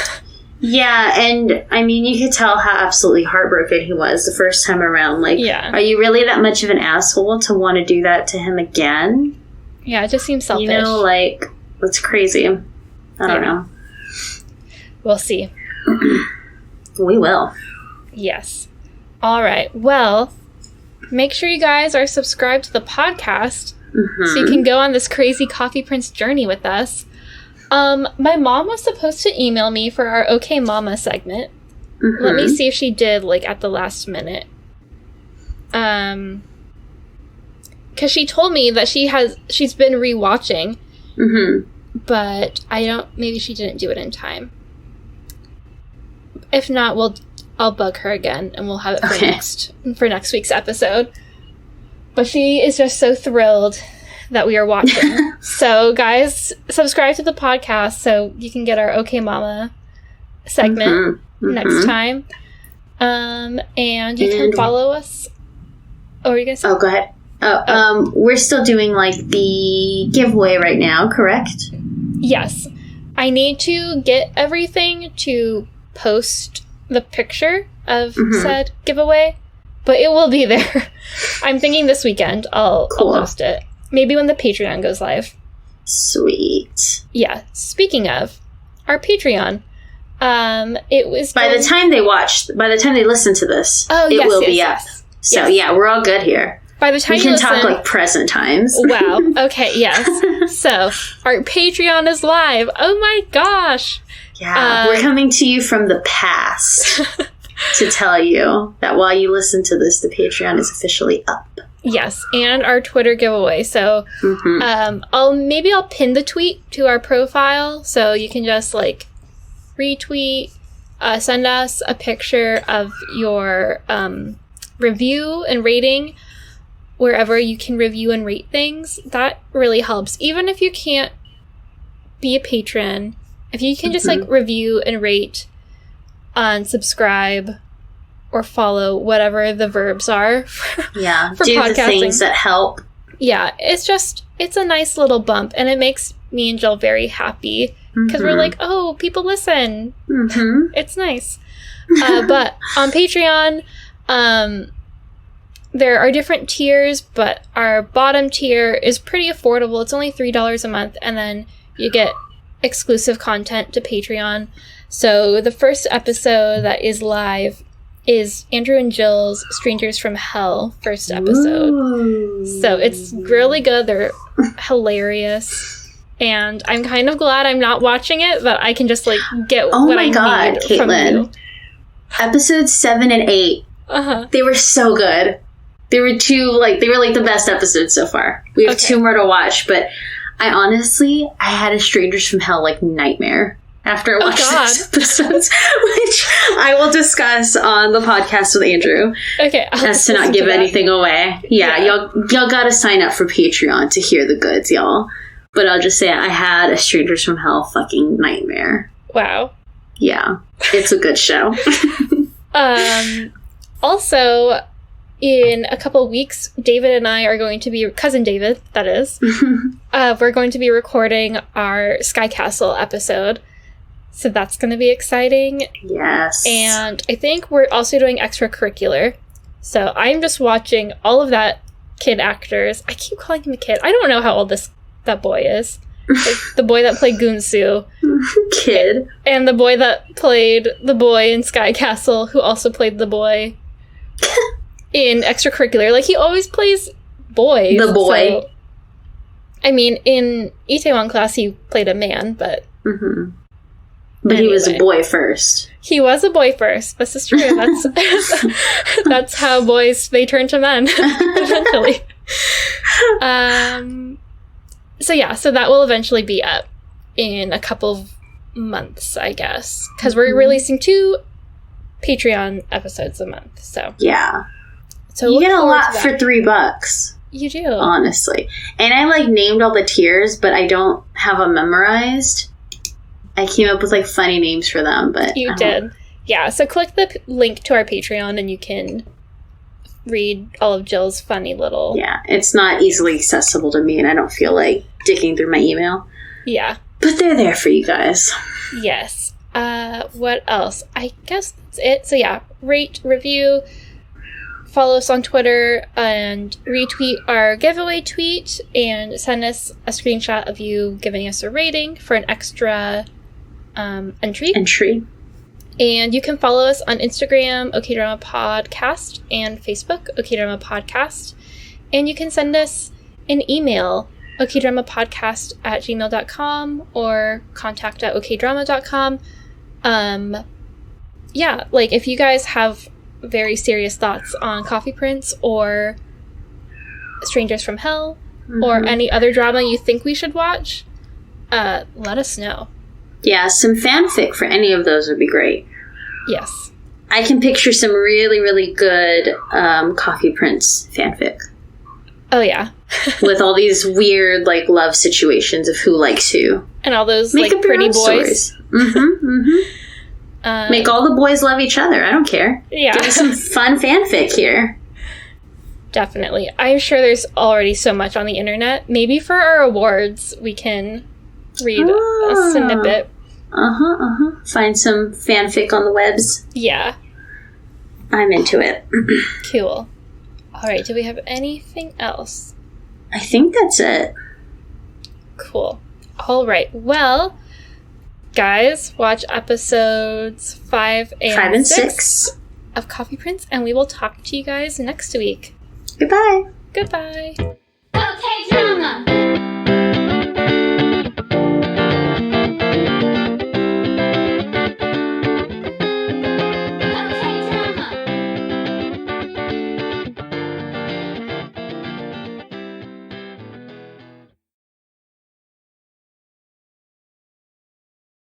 Yeah, and I mean, you could tell how absolutely heartbroken he was the first time around. Like, are you really that much of an asshole to want to do that to him again? Yeah, it just seems selfish. You know, like, that's crazy. I don't know. We'll see. We will. Yes. All right. Well, make sure you guys are subscribed to the podcast so you can go on this crazy Coffee Prince journey with us. My mom was supposed to email me for our Okay Mama segment. Let me see if she did, like, at the last minute. Because she told me that she's been rewatching. But maybe she didn't do it in time. If not, I'll bug her again and we'll have it for next week's episode. But she is just so thrilled that we are watching. So, guys, subscribe to the podcast so you can get our Okay Mama segment next time. And you can follow us. Oh, are you going to say? Oh, go ahead. We're still doing, like, the giveaway right now, correct? Yes. I need to get everything to post the picture of said giveaway, but it will be there. I'm thinking this weekend I'll post it. Maybe when the Patreon goes live. Sweet. Yeah. Speaking of our Patreon, it was by the time they listen to this, it will be up. So yeah, we're all good here. By the time we can talk like present times. Wow. Okay. Yes. So our Patreon is live. Oh my gosh. Yeah, we're coming to you from the past to tell you that while you listen to this, the Patreon is officially up. Yes, and our Twitter giveaway. So I'll pin the tweet to our profile so you can just like retweet, send us a picture of your review and rating wherever you can review and rate things. That really helps. Even if you can't be a patron, if you can just like review and rate, unsubscribe, or follow, whatever the verbs are for do podcasting. The things that help. Yeah, it's a nice little bump, and it makes me and Jill very happy because we're like, oh, people listen. It's nice. But on Patreon, there are different tiers, but our bottom tier is pretty affordable. It's only $3 a month, and then you get exclusive content to Patreon. So the first episode that is live is Andrew and Jill's Strangers from Hell first episode. Ooh. So it's really good. They're hilarious. And I'm kind of glad I'm not watching it, but I can just like get what I need Kaitlin. From you. Episodes 7 and 8. They were so good. They were the best episodes so far. We have 2 more to watch, but I had a Strangers from Hell like nightmare after I watched those episodes, which I will discuss on the podcast with Andrew. Okay. As to not give anything away. Yeah, y'all gotta sign up for Patreon to hear the goods, y'all. But I'll just say I had a Strangers from Hell fucking nightmare. Wow. Yeah. It's a good show. Also, in a couple of weeks, David and I are going to be, cousin David, that is, we're going to be recording our Sky Castle episode. So that's going to be exciting. Yes. And I think we're also doing extracurricular. So I'm just watching all of that kid actors. I keep calling him a kid. I don't know how old that boy is. Like, the boy that played Goonsu. Kid. And the boy that played the boy in Sky Castle, who also played the boy in extracurricular. Like, he always plays boys. The boy. So, I mean, in Itaewon Class, he played a man, but... But anyway. He was a boy first. He was a boy first. This is true. That's how boys, they turn to men, eventually. So that will eventually be up in a couple of months, I guess. Because we're releasing 2 Patreon episodes a month, so. Yeah. So you get a lot for $3. You do. Honestly. And I, named all the tiers, but I don't have them memorized. I came up with, funny names for them, but... You did. Yeah, so click the link to our Patreon and you can read all of Jill's funny little... Yeah, it's not easily accessible to me, and I don't feel like digging through my email. Yeah. But they're there for you guys. Yes. What else? I guess that's it. So yeah, rate, review, follow us on Twitter, and retweet our giveaway tweet, and send us a screenshot of you giving us a rating for an extra entry. And you can follow us on Instagram, OK Drama Podcast, and Facebook, OK Drama Podcast. And you can send us an email, okdramapodcast@gmail.com or contact@okdrama.com. Yeah, like, if you guys have very serious thoughts on Coffee Prince or Strangers from Hell, or any other drama you think we should watch, let us know. Yeah, some fanfic for any of those would be great. Yes. I can picture some really, really good Coffee Prince fanfic. Oh, yeah. With all these weird, like, love situations of who likes who. And all those, like, pretty boys. Make all the boys love each other. I don't care. Yeah. Give me some fun fanfic here. Definitely. I'm sure there's already so much on the internet. Maybe for our awards, we can read a snippet. Find some fanfic on the webs. Yeah. I'm into it. Cool. Alright, do we have anything else? I think that's it. Cool. Alright, well, guys, watch episodes 5 and 6 of Coffee Prince, and we will talk to you guys next week. Goodbye. Goodbye. Okay, drama.